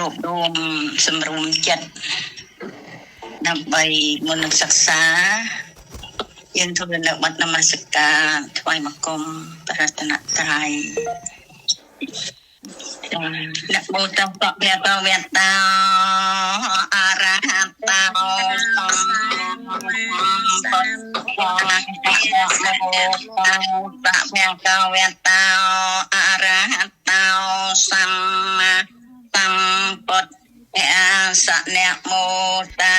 រករួមសម្រុំចិត្តដើម្បីមុននឹងសិក្សាយើងធ្វើនៅបទនមស្ការថ្វាយបង្គំព្រះរតនត្រ័យអ្នកបូតបវៈវៈតោអរហតោសម្មាសម្ពុទ្ធបវៈវៈតោអរហតោសម្មាសម្ពុទ្ធសអ្នកមោតា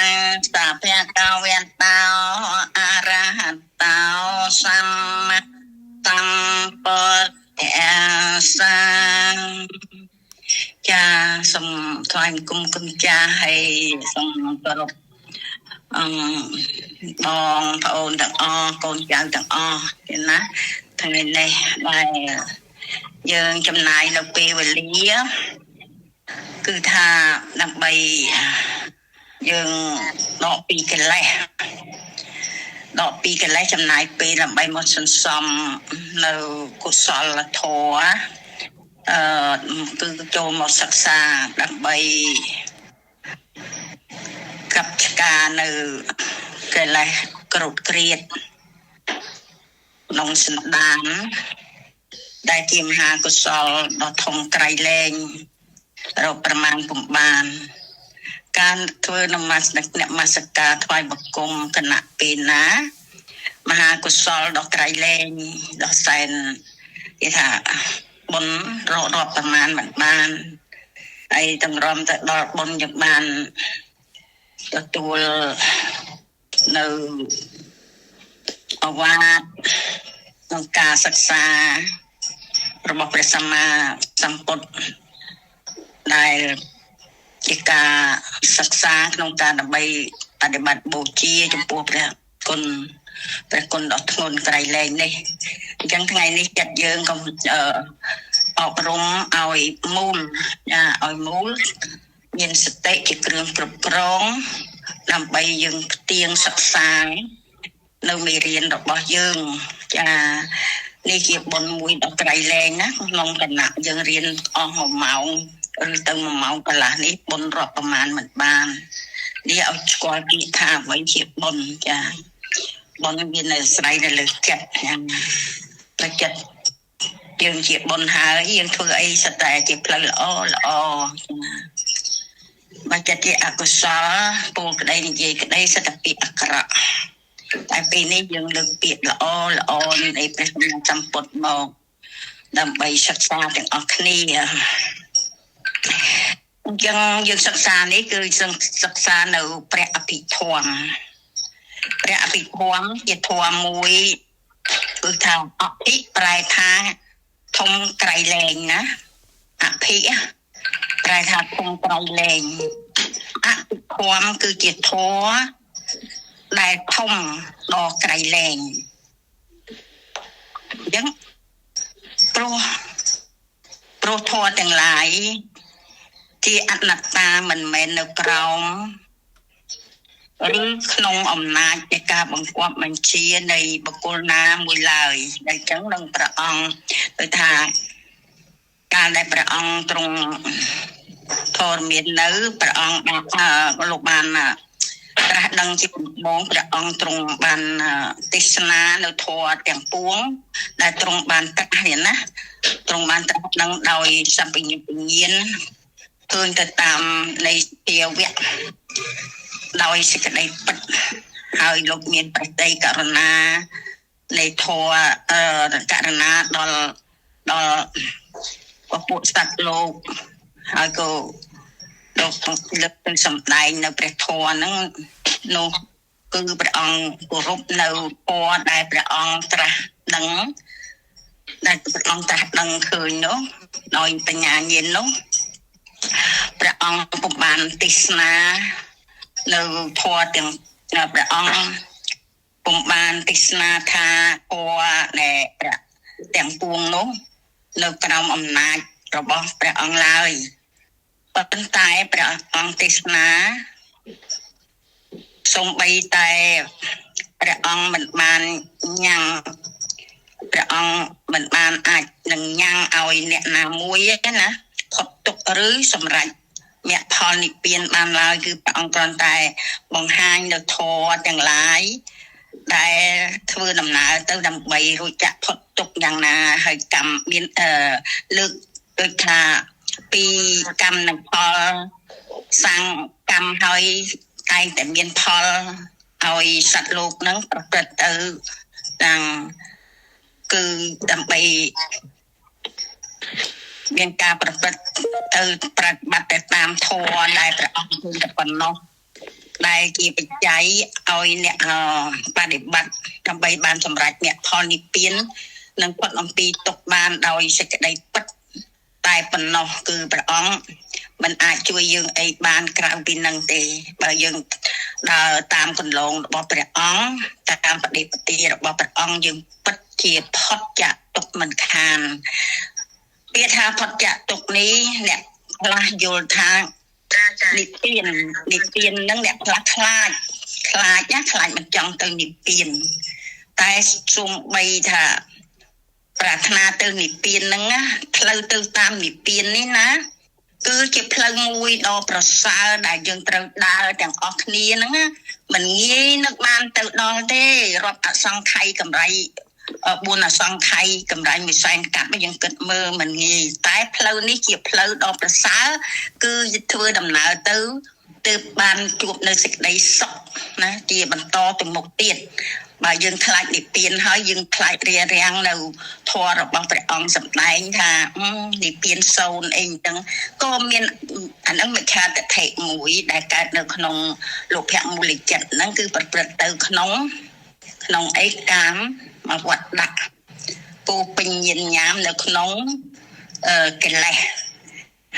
សភៈកវៈតោអរហតោសម្មាសម្ពុទ្ធសាចាសូមថ្វាយបង្គំគុណចាស់ហើយសូមគោរពបងប្អូនទាំងអស់កូនចៅទាំងអស់ទេណាថ្ងៃនេះដែលយើងចំណាយនៅពេលវេលាគឺថាដើម្បីយើងដកពីកិលេសចំណាយពេលដើម្បីមកសន្សំនៅកុសលធម៌គឺចូលមកសិក្សាដើម្បីកាប់ឆ្ការនៅកិលេសក្រោតក្រៀតក្នុងសន្តានដែលជាមហាកុសលដ៏ធំក្រៃលែងរកប្រមាណពុំបានការធ្វើនមស្ការថ្វាយបង្គំគណៈពេលណាមហាកុសលដ៏ក្រៃលែងដ៏សែនគេថាបុណ្យរាប់ប្រមាណមិនបានហើយតម្រាំទៅដល់បុណ្យយើងបានទទួលនៅអវាទក្នុងការសិក្សារបស់ព្រះសម្មាសម្ពុទ្ធដែលជាការសិក្សាក្នុងការដើម្បីបដិបត្តិបូជាចំពោះព្រះគុណដ៏ធ្ងន់ក្រៃលែងនេះអញ្ចឹងថ្ងៃនេះចិត្តយើងក៏អប់រំឲ្យមូលមានសតិជាគ្រឿងគ្រប់គ្រងដើម្បីយើងផ្ទៀងសិក្សានៅមេរៀនរបស់យើងចានេះជាបុណ្យមួយដ៏ក្រៃលែងណាក្នុងគណៈយើងរៀនអស់1ម៉ោងឬទៅ1ម៉ោងកន្លះនេះបុណ្យរាប់ប្រមាណមិនបាននេះឲ្យស្គាល់ពីថាអ្វីជាបុណ្យចាបុណ្យមានអាស្រ័យនៅលើចិត្តតែចិត្តយើងជាបុណ្យហើយយើងធ្វើអីសិតតែជាផ្លូវល្អបើចិត្តជាអកុសលពូក្តីនិយាយក្តីសិតតែពាក្យអាក្រក់តែពេលនេះយើងលើកពាក្យល្អនៃព្រះសម្ពុទ្ធមកដើម្បីសិក្សាទាំងអស់គ្នាអញ្ចឹងយើងសិក្សានេះគឺសិក្សានៅព្រះអភិធម្មជាធម៌មួយគឺថាអភិប្រែថាធំក្រៃលែងណាអភិប្រែថាធំក្រៃលែងអភិធម្មគឺជាធម៌ដែលធំដ៏ក្រៃលែងអញ្ចឹងព្រោះធម៌ទាំងឡាយជាអនត្តាមិនមែននៅក្រោមឬក្នុងអំណាចនៃការបង្គាប់បញ្ជានៃបុគ្គលណាមួយឡើយដែលចឹងនឹងព្រះអង្គគឺថាការដែលព្រះអង្គទ្រង់ធរមាននៅព្រះអង្គលោកបានត្រាស់ដឹងជាដំបូងព្រះអង្គទ្រង់បានទេសនានៅធម៌ទាំងពួងដែលទ្រង់បានត្រាស់នេះណាទ្រង់បានត្រាស់ដឹងដោយសម្បញ្ញាឃើញទៅតាមនៃភាវៈដោយសេចក្តីពិតហើយលោកមានប្រតិករុណានៃធម៌ករណាដល់ពួកសត្វលោកហើយក៏លោកលើកទៅសម្ដែងនៅព្រះធម៌ហ្នឹងនោះគឺព្រះអង្គគោរពនៅពណ៌ដែលព្រះអង្គត្រាស់ដឹងឃើញនោះដោយបញ្ញាញាណនោះព្រះអង្គពុំបានទេសនានៅធម៌ទាំងព្រះអង្គពុំបានទេសនាថាពណ៌ដែលព្រះទាំងពួងនោះនៅក្រោមអំណាចរបស់ព្រះអង្គឡើយប៉ុន្តែព្រះអង្គទេសនាសូម្បីតែព្រះអង្គមិនបានញ៉ាំងព្រះអង្គមិនបានអាចនឹងញ៉ាំងឲ្យអ្នកណាមួយទេណាផុតទុក្ខឬសម្រេច អ្នកផលនិព្វានបានឡើយគឺព្រះអង្គគ្រាន់តែបង្ហាញនៅធម៌ទាំងឡាយដែលធ្វើដំណើរទៅដើម្បីរួចចាក់ផុតទុកយ៉ាងណាហើយកម្មមានលើកដូចថាពីកម្មនិងផលសាងកម្មហើយតែងតែមានផលឲ្យសត្វលោកនឹងប្រព្រឹត្តទៅទាំងគឺដើម្បីមានការប្រព្រឹត្តទៅប្រតិបត្តិទៅតាមធម៌ដែលព្រះអង្គគឺតែប៉ុណ្ណោះដែលជាបច្ច័យឲ្យអ្នកបដិបត្តិដើម្បីបានសម្រេចអ្នកផលនិព្វាននិងផុតអំពីទុក្ខបានដោយសេចក្តីពិតតែប៉ុណ្ណោះគឺព្រះអង្គមិនអាចជួយយើងអីបានក្រៅពីនឹងទេបើយើងដើរតាមគន្លងរបស់ព្រះអង្គតាមបដិបត្តិរបស់ព្រះអង្គយើងពិតជាផុតចាកទុក្ខមិនខានពាក្យថាផុតចាកទុក្ខនេះអ្នកខ្លះយល់ថានិព្វាននឹងអ្នកខ្លះខ្លាចណាមិនចង់ទៅនិព្វានតែសូម្បីថាប្រាថ្នាទៅនិព្វានហ្នឹងណាផ្លូវទៅតាមនិព្វាននេះណាគឺជាផ្លូវមួយដ៏ប្រសើរដែលយើងត្រូវដើរទាំងអស់គ្នាហ្នឹងណាមិនងាយនឹកបានទៅដល់ទេរាប់អសង្ខ័យកម្រៃ4អសង្ខ័យកម្រៃមួយសែនកាប់យើងគិតមើលមិនងាយតែផ្លូវនេះជាផ្លូវដ៏ប្រសើរគឺធ្វើដំណើរទៅទើបបានជួបនៅសេចក្តីសុខណាជាបន្តទៅមុខទៀតបើយើងខ្លាចនិព្វានហើយយើងខ្លាចរាំងនៅធម៌របស់ព្រះអង្គសម្ដែងថានិព្វានសូន្យអីចឹងក៏មានអានឹងមិច្ឆាទិដ្ឋិមួយដែលកើតនៅក្នុងលោកភមូលចិត្តហ្នឹងគឺប្រព្រឹត្តទៅក្នុងអេកាមវត្តដាក់ពូពេញញាណញ៉ាមនៅក្នុងកិលេស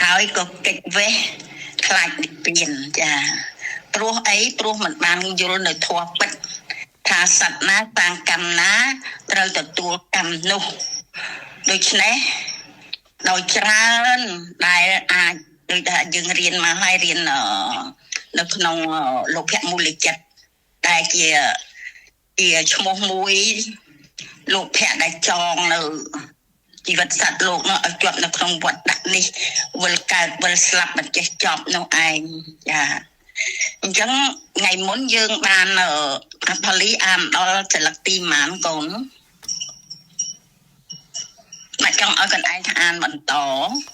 ហើយក៏កិច្ចវេះខ្លាចនិព្វានចាព្រោះអីព្រោះមិនបានយល់នៅធម៌ពិតថាសត្វណាតាំងកម្មណាត្រូវទទួលកម្មនោះដូច្នេះដោយច្រើនដែលអាចដូចថាយើងរៀនមកហើយរៀននៅក្នុងលោកភមូលចិត្តដែលជាឈ្មោះមួយលោកភៈដែលចងនៅជីវិតសត្វលោកនោះឲ្យជាប់នៅក្នុងវត្តដាក់នេះវិលកើតវិលស្លាប់មិនចេះចប់នោះឯងចាអញ្ចឹងថ្ងៃមុនយើងបានផលីអានដល់ចលឹកទីម៉ានកូនមកចង់ឲ្យកូនឯងថាអានបន្ត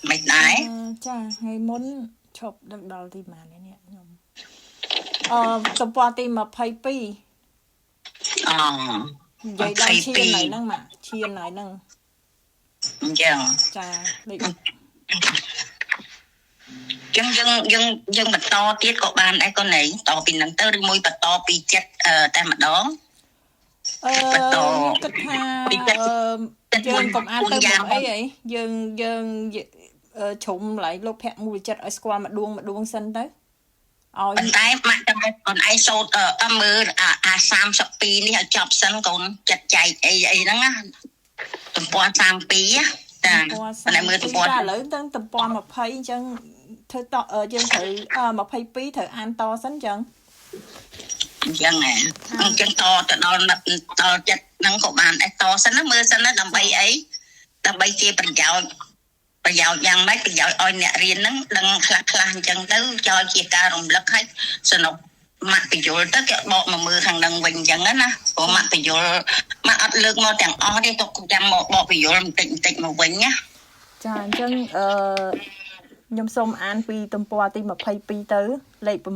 មិនដែរចាថ្ងៃមុនឈប់ដឹកដល់ទីម៉ាននេះខ្ញុំទំព័រទី22និយាយដល់ឈានហើយហ្នឹងមកឈានហើយហ្នឹងអញ្ចឹងចាដូចយើងបន្តទៀតក៏បានដែរកូនឯងតពីហ្នឹងទៅឬមួយបន្តពីចិត្តតែម្ដងបន្តគិតថាយើងកុំអានទៅមកអីហីយើងជ្រុំlạiលោកភមូលចិត្តឲ្យស្គាល់ម្ដួងសិនទៅឲ្យតែមកតែកូនឯងសូត្រមើលអា32នេះឲ្យចប់សិនកូនចិត្តចែកអីហ្នឹងណាទំព័រ32ចាតែមើលទំព័រឥឡូវទាំងទំព័រ20អញ្ចឹងធ្វើតយើងត្រូវ22ត្រូវអានតសិនអញ្ចឹងអញ្ចឹងតទៅដល់ចិត្តហ្នឹងក៏បានដែរតសិនណាមើលសិនណាដើម្បីអីដើម្បីជាប្រយោជន៍យ៉ាងម៉េចប្រយោជន៍ឲ្យអ្នករៀនហ្នឹងដឹងខ្លះអញ្ចឹងទៅចោលជាការរំលឹកឲ្យសនុកម៉ាក់បញ្យលទៅគេបកមកមើលខាងហ្នឹងវិញអញ្ចឹងណាព្រោះម៉ាក់បញ្យលម៉ាក់អត់លើកមកទាំងអស់ទេទុកចាំមកបកបញ្យលបន្តិចមកវិញណាចាអញ្ចឹងខ្ញុំសូមអានពីទំព័រទី22ទៅលេខ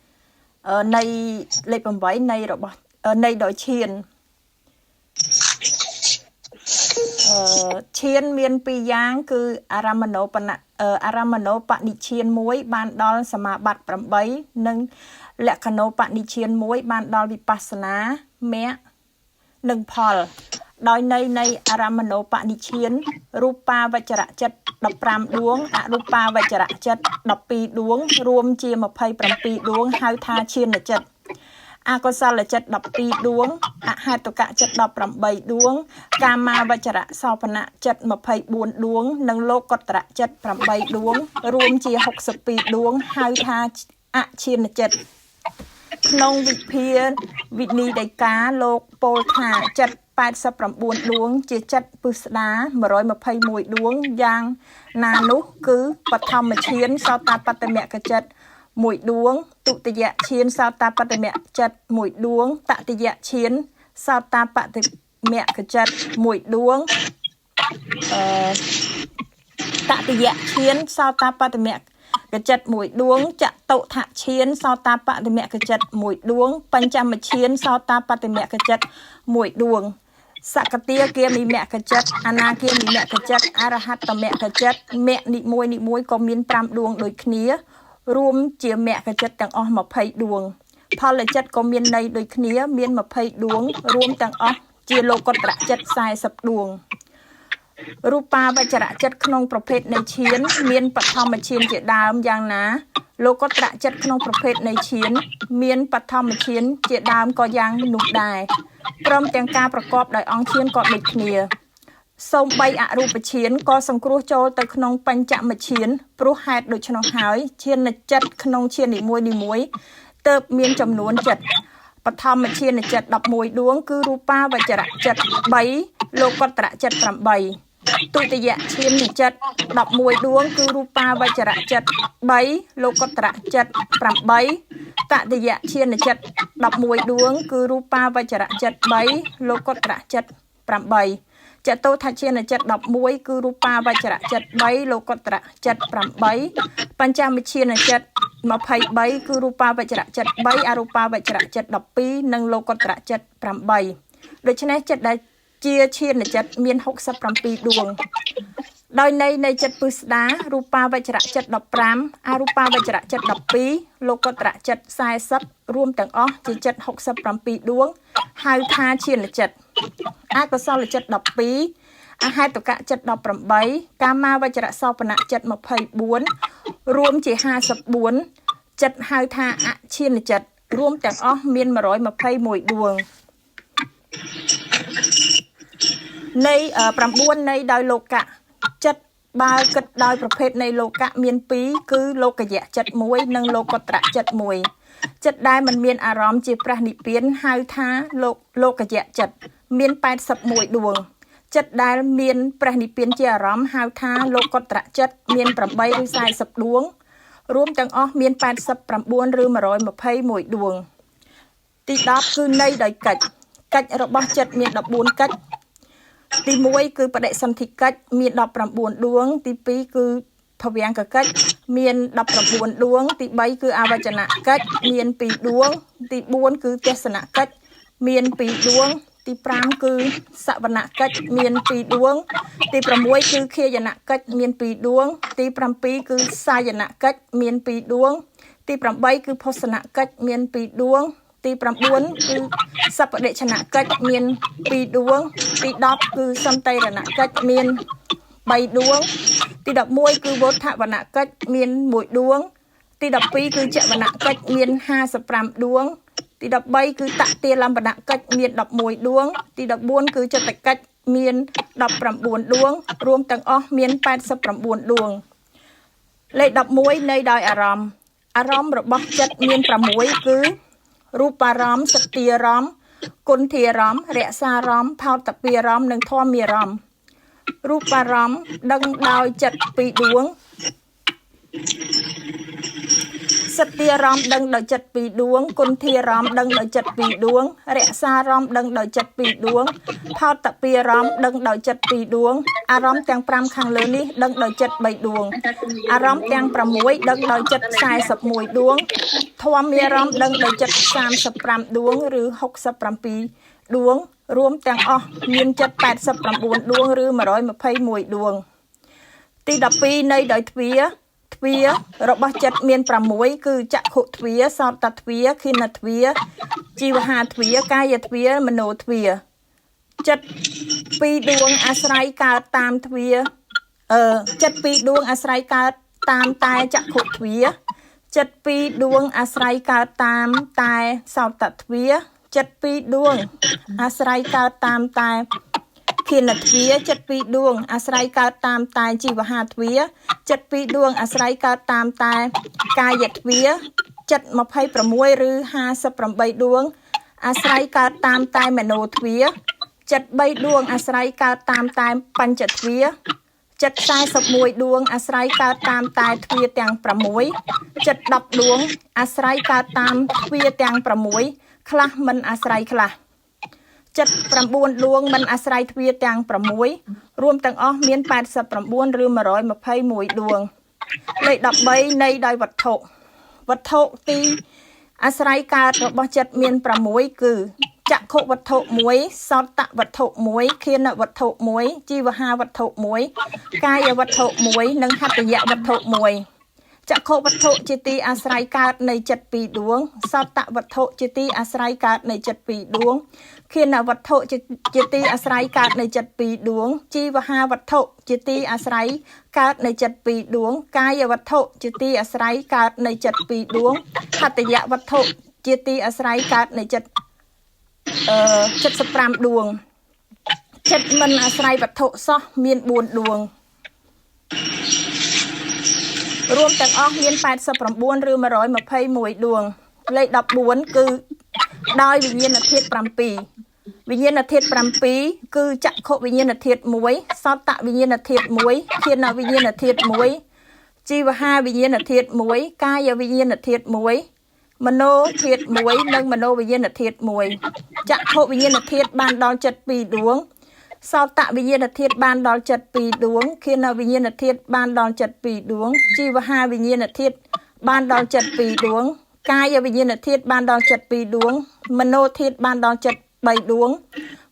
8នៃលេខ8នៃរបស់នៃដោយឈានឈានមាន2យ៉ាងគឺអារម្មណោបនិឈាន1បានដល់សមាបត្តិ8និងលក្ខណោបនិឈាន1បានដល់វិបស្សនាមគ្គនិងផលដោយនៃអារម្មណោបនិឈានរូបាវចរចិត្ត15ដួងអរូបាវចរចិត្ត12ដួងរួមជា27ដួងហៅថាឈានចិត្តអកុសលចិត្ត12ដួងអហេតុកចិត្ត18ដួងកាមាវចរសោភនចិត្ត24ដួងនិងលោកុត្តរចិត្ត8ដួងរួមជា62ដួងហៅថាអឈានចិត្តក្នុងវិភាវិនីដីកាលោកពោលថាចិត្តប 89 ដួងជាចិត្តពិស្ដា121ដួងយ៉ាងណានោះគឺបឋមឈានសោតាបត្តមគ្គចិត្ត1ដួងទុតិយឈានសោតាបត្តមគ្គចិត្ត1ដួងតតិយឈានសោតាបត្តមគ្គចិត្ត1ដួងតតិយឈានសោតាបត្តមគ្គចិត្ត1ដួងចតុថឈានសោតាបត្តមគ្គចិត្ត1ដួងបញ្ចមឈានសោតាបត្តមគ្គចិត្ត1ដួងសកតាគាមិមគ្គចិត្តអនាគាមិមគ្គចិត្តអរហត្តមគ្គចិត្តមគ្គនីមួយក៏មាន5ដួងដូចគ្នារួមជាមគ្គចិត្តទាំងអស់20ដួងផលចិត្តក៏មានន័យដូចគ្នាមាន20ដួងរួមទាំងអស់ជាលោកុត្តរចិត្ត40ដួងរូបាវចរចិត្តក្នុងប្រភេទនៃឈានមានបឋមឈានជាដើមយ៉ាងណាលោកុត្តរចិត្តក្នុងប្រភេទនៃឈានមានបឋមឈានជាដើមក៏យ៉ាងនោះដែរព្រមទាំងការប្រកបដោយអង្គឈានក៏ដូចគ្នាសូម្បីអរូបឈានក៏សង្គ្រោះចូលទៅក្នុងបញ្ចមឈានព្រោះហេតុដូច្នោះហើយឈានចិត្តក្នុងឈាននីមួយទើបមានចំនួនចិត្តបឋមឈានចិត្ត11ដួងគឺរូបាវចរចិត្ត3លោកុត្តរចិត្ត8ទុតិយឈានចិត្ត11ដួងគឺរូបាវចរចិត្ត3លោកុត្តរចិត្ត8តតិយឈានចិត្ត11ដួងគឺរូបាវចរចិត្ត3លោកុត្តរចិត្ត8ចតុថឈានចិត្ត11គឺរូបាវចរចិត្ត3លោកុត្តរចិត្ត8បញ្ចមឈានចិត្ត23គឺរូបាវចរចិត្ត3អរូបាវចរចិត្ត12និងលោកុត្តរចិត្ត8ដូច្នេះចិត្តដែលជាឈានចិត្តមាន67ដួងដោយនៃចិត្តពិស្ដារូបាវចរចិត្ត15អរូបាវចរចិត្ត12លោកុត្តរចិត្ត40រួមទាំងអស់ជាចិត្ត67ដួងហៅថាឈានចិត្តអកុសលចិត្ត12អហេតុកចិត្ត18កាមាវចរសោបនៈចិត្ត24រួមជា54ចិត្តហៅថាអឈានចិត្តរួមទាំងអស់មាន121ដួងនៃ9នៃដោយលោកៈចិត្តបើគិតដោយប្រភេទនៃលោកៈមាន2គឺលោកយៈចិត្ត1និងលោកុត្តរចិត្ត1ចិត្តដែលមិនមានអារម្មណ៍ជាព្រះនិព្វានហៅថាលោកយៈចិត្តមាន81ដួងចិត្តដែលមានព្រះនិព្វានជាអារម្មណ៍ហៅថាលោកុត្តរចិត្តមាន8ឬ40ដួងរួមទាំងអស់មាន89ឬ121ដួងទី10គឺនៃដោយកិច្ចរបស់ចិត្តមាន14កិច្ចទី1គឺបដិសន្ធិកិច្ចមាន19ដួងទី2គឺភវង្គកិច្ចមាន19ដួងទី3គឺអវចនកិច្ចមាន2ដួងទី4គឺទេសនកិច្ចមាន2ដួងទី5គឺសវនកិច្ចមាន2ដួងទី6គឺខេយនកិច្ចមាន2ដួងទី7គឺសាយនកិច្ចមាន2ដួងទី8គឺភោសនកិច្ចមាន2ដួងទី9គឺសពដិឆនកិច្ចមាន2ដួងទី10គឺសន្តិរណកិច្ចមាន3ដួងទី11គឺវោធវនកិច្ចមាន1ដួងទី12គឺចវនកិច្ចមាន55ដួងទី13គឺតតិលំបនកិច្ចមាន11ដួងទី14គឺចតកិច្ចមាន19ដួងរួមទាំងអស់មាន89ដួងលេខ11នៃដោយអារម្មណ៍របស់ចិត្តមាន6គឺរូបារម្មណ៍សត្យារម្មណ៍គុណធារម្មណ៍រក្សារម្មណ៍ផោតពារម្មណ៍និងធម្មារម្មណ៍រូបារម្មណ៍ដឹងដោយចិត្ត2ដួងសត្យារម្មណ៍ដឹងដោយចិត្ត2ដួងគុណធារម្មណ៍ដឹងដោយចិត្ត2ដួងរក្សារម្មណ៍ដឹងដោយចិត្ត2ដួងផោតពារម្មណ៍ដឹងដោយចិត្ត2ដួងអារម្មណ៍ទាំង5ខាងលើនេះដឹងដោយចិត្ត3ដួងអារម្មណ៍ទាំង6ដឹងដោយចិត្ត41ដួងធម្មារម្មណ៍ដឹងដោយចិត្ត35ដួងឬ67ដួងរួមទាំងអស់មានចិត្ត89ដួងឬ121ដួងទី12នៃដោយទ្វារបស់ចិត្តមាន6គឺចក្ខុទ្វាសោតទ្វាឃិនទ្វាជីវហាទ្វាកាយទ្វាមโนទ្វាចិត្ត2ដួងអាស្រ័យកើតតាមទ្វាចិត្ត2ដួងអាស្រ័យកើតតាមតែចក្ខុទ្វាចិត្ត2ដួងអាស្រ័យកើតតាមតែសោតទ្វាចិត្ត2ដួងអាស្រ័យកើតតាមតែឃិនទ្វាចិត្ត2ដួងអាស្រ័យកើតតាមតែជីវហាទ្វាចិត្ត2ដួងអាស្រ័យកើតតាមតែកាយទ្វាចិត្ត26ឬ58ដួងអាស្រ័យកើតតាមតែមโนទ្វា ចិត្ត3ដួងអាស្រ័យកើតតាមតែបញ្ចទ្វាចិត្ត41ដួងអាស្រ័យកើតតាមតែទ្វាទាំង6ចិត្ត10ដួងអាស្រ័យកើតតាមទ្វាទាំង6ខ្លះមិនអាស្រ័យខ្លះចិត្ត9ដួងមិនអាស្រ័យទ្វាទាំង6រួមទាំងអស់មាន89ឬ121ដួងលេខ13នៃដោយវត្ថុទីអាស្រ័យកើតរបស់ចិត្តមាន6គឺចក្ខុវត្ថុ1សោតវត្ថុ1ឃានវត្ថុ1ជីវហាវត្ថុ1កាយវត្ថុ1និងហត្ថយវត្ថុ1ចក្ខុវត្ថុជាទីអាស្រ័យកើតនៃចិត្ត2ដួងសោតវត្ថុជាទីអាស្រ័យកើតនៃចិត្ត2ដួងឃានវត្ថុជាទីអាស្រ័យកើតនៃចិត្ត2ដួងជីវហាវត្ថុជាទីអាស្រ័យកើតនៃចិត្ត2ដួងកាយវត្ថុជាទីអាស្រ័យកើតនៃចិត្ត2ដួងហត្ថយវត្ថុជាទីអាស្រ័យកើតនៃចិត្ត75ដួងចិត្តមិនអាស្រ័យវត្ថុសោះមាន4ដួងរួមទាំងអស់មាន89ឬ121ដួងលេខ14គឺដោយវិញ្ញាណធាតុ7វិញ្ញាណធាតុ7គឺចក្ខុវិញ្ញាណធាតុ1សោតវិញ្ញាណធាតុ1ឃានវិញ្ញាណធាតុ1ជីវហាវិញ្ញាណធាតុ1កាយវិញ្ញាណធាតុ1មโนធាតុ1និងមโนវិញ្ញាណធាតុ1ចក្ខុវិញ្ញាណធាតុបានដល់ចិត្ត2ដួងសោតវិញ្ញាណធាតុបានដល់ចិត្ត2ដួងឃានវិញ្ញាណធាតុបានដល់ចិត្ត2ដួងជីវហាវិញ្ញាណធាតុបានដល់ចិត្ត2ដួងកាយវិញ្ញាណធាតុបានដល់ចិត្ត2ដួងមโนធាតុបានដល់ចិត្ត3ដួង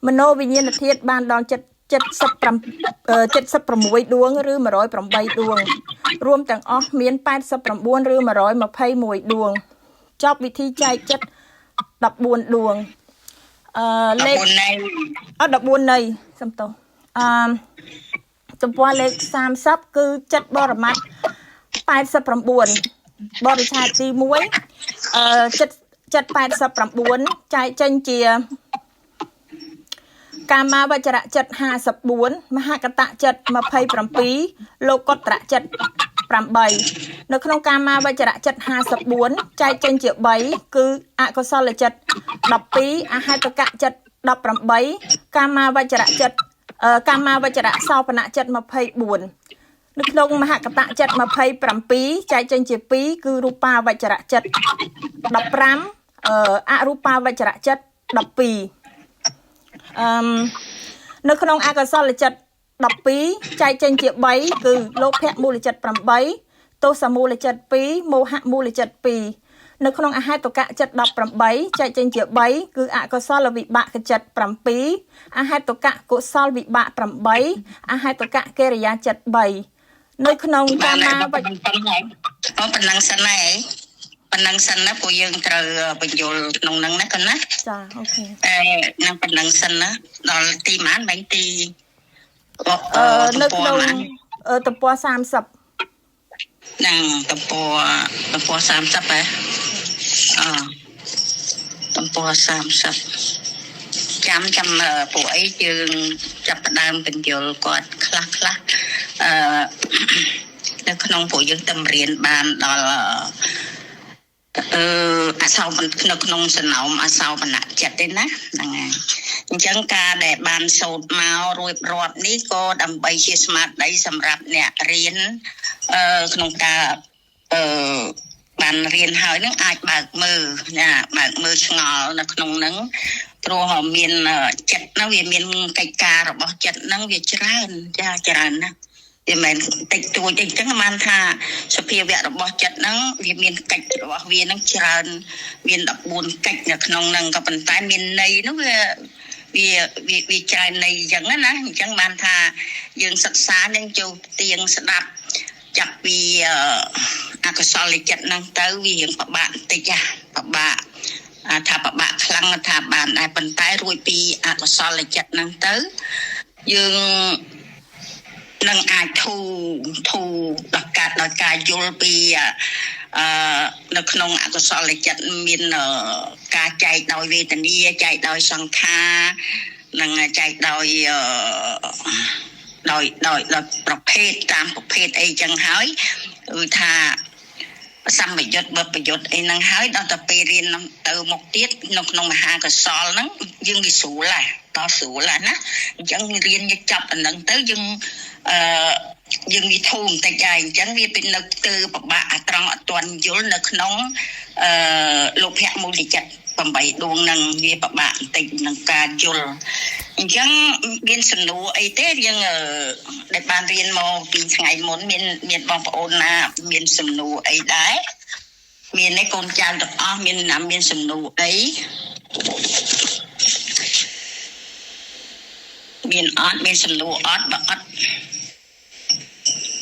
មโนវិញ្ញាណធាតុបានដល់ចិត្ត76ដួងឬ108ដួងរួមទាំងអស់មាន89ឬ121ដួងចប់វិធីចែកចិត្ត14ដួងលេខ14នៃសំទោសទំព័រលេខ30គឺចិត្តបរមត្ត89បរិឆេទទី1ចិត្ត89ចែកចេញជាកាមាវចរៈចិត្ត54មហកតៈចិត្ត27លោកុត្តរៈចិត្ត8នៅក្នុងកាមាវចរៈចិត្ត54ចែកចេញជា3គឺអកុសលចិត្ត12អហេតុកៈចិត្ត18កាមាវចរៈចិត្តកាមាវចរៈសោបនៈចិត្ត24នៅក្នុងមហកតៈចិត្ត27ចែកចេញជា2គឺរូបាវចរៈចិត្ត15អរូបាវចរៈចិត្ត12នៅក្នុងអកុសលចិត្ត12ចែកចេញជា3គឺលោភៈមូលចិត្ត8ទោសមូលចិត្ត2មោហៈមូលចិត្ត2នៅក្នុងអហេតុកៈចិត្ត18ចែកចេញជា3គឺអកុសលវិបាកចិត្ត7អហេតុកៈកុសលវិបាក8អហេតុកៈកិរិយាចិត្ត3នៅក្នុងកាមាវចរៈប៉ុណ្ណឹងសិនហើយប៉ុណ្ណឹងសិនណាពួកយើងត្រូវបញ្យល់ក្នុងហ្នឹងណាកូនណាចាអូខេនឹងប៉ុណ្ណឹងសិនណាដល់ទីម៉ានបាញ់ទីនៅក្នុងទំព័រ30ហ្នឹងទំព័រ30ហ៎ទំព័រ30ចាំពួកអីយើងចាប់ផ្ដើមបញ្យល់គាត់ខ្លះនៅក្នុងពួកយើងទៅរៀនបានដល់អសោបនៅក្នុងសណោមអសោបនៈចិត្តទេណាហ្នឹងហើយអញ្ចឹងការដែលបានសូត្រមករួចរាប់នេះក៏ដើម្បីជាស្មារតីសម្រាប់អ្នករៀនក្នុងការបានរៀនហើយនឹងអាចបើកមើលណាបើកមើលឆ្ងល់នៅក្នុងហ្នឹងព្រោះមានចិត្តហ្នឹងវាមានកិច្ចការរបស់ចិត្តហ្នឹងវាច្រើនច្រើនណាវាមិនតិចតួចអីចឹងបានថាសភាវៈរបស់ចិត្តហ្នឹងវាមានកិច្ចរបស់វាហ្នឹងច្រើនមាន14កិច្ចនៅក្នុងហ្នឹងក៏ប៉ុន្តែមានន័យនោះវាច្រើនន័យអញ្ចឹងណាអញ្ចឹងបានថាយើងសិក្សានឹងចូលទៀងស្ដាប់ចាប់ពីអកុសលចិត្តហ្នឹងទៅវារៀងពិបាកបន្តិចពិបាកថាពិបាកខ្លាំងថាបានដែរប៉ុន្តែរួចពីអកុសលចិត្តហ្នឹងទៅយើងនឹងអាចធូរដល់ការយល់ពីនៅក្នុងអកុសលចិត្តមានការចែកដោយវេទនាចែកដោយសង្ខារនិងចែកដោយប្រភេទតាមប្រភេទអីចឹងហើយគឺថា សម្បយុទ្ធបប្រយុទ្ធអីហ្នឹងហើយដល់ទៅពេលរៀនទៅមុខទៀតនៅក្នុងមហាកសលហ្នឹងយើងវាស្រួលដល់ស្រួលណាអញ្ចឹងរៀនយកចាប់អាហ្នឹងទៅយើងយើងវាធូរបន្តិចហើយអញ្ចឹងវាเป็นនៅគឺពិបាកអាត្រង់អត់ទាន់យល់នៅក្នុងលោកភៈមូលចិត្ត8ដួងហ្នឹងវាពិបាកបន្តិចក្នុងការយល់អញ្ចឹងមានសំណួរអីទេយើងដែលបានរៀនមកពីថ្ងៃមុនមានបងប្អូនណាមានសំណួរអីដែរមានឯកូនចៅទាំងអស់មានសំណួរអីមានអត់មានសំណួរអត់បើអត់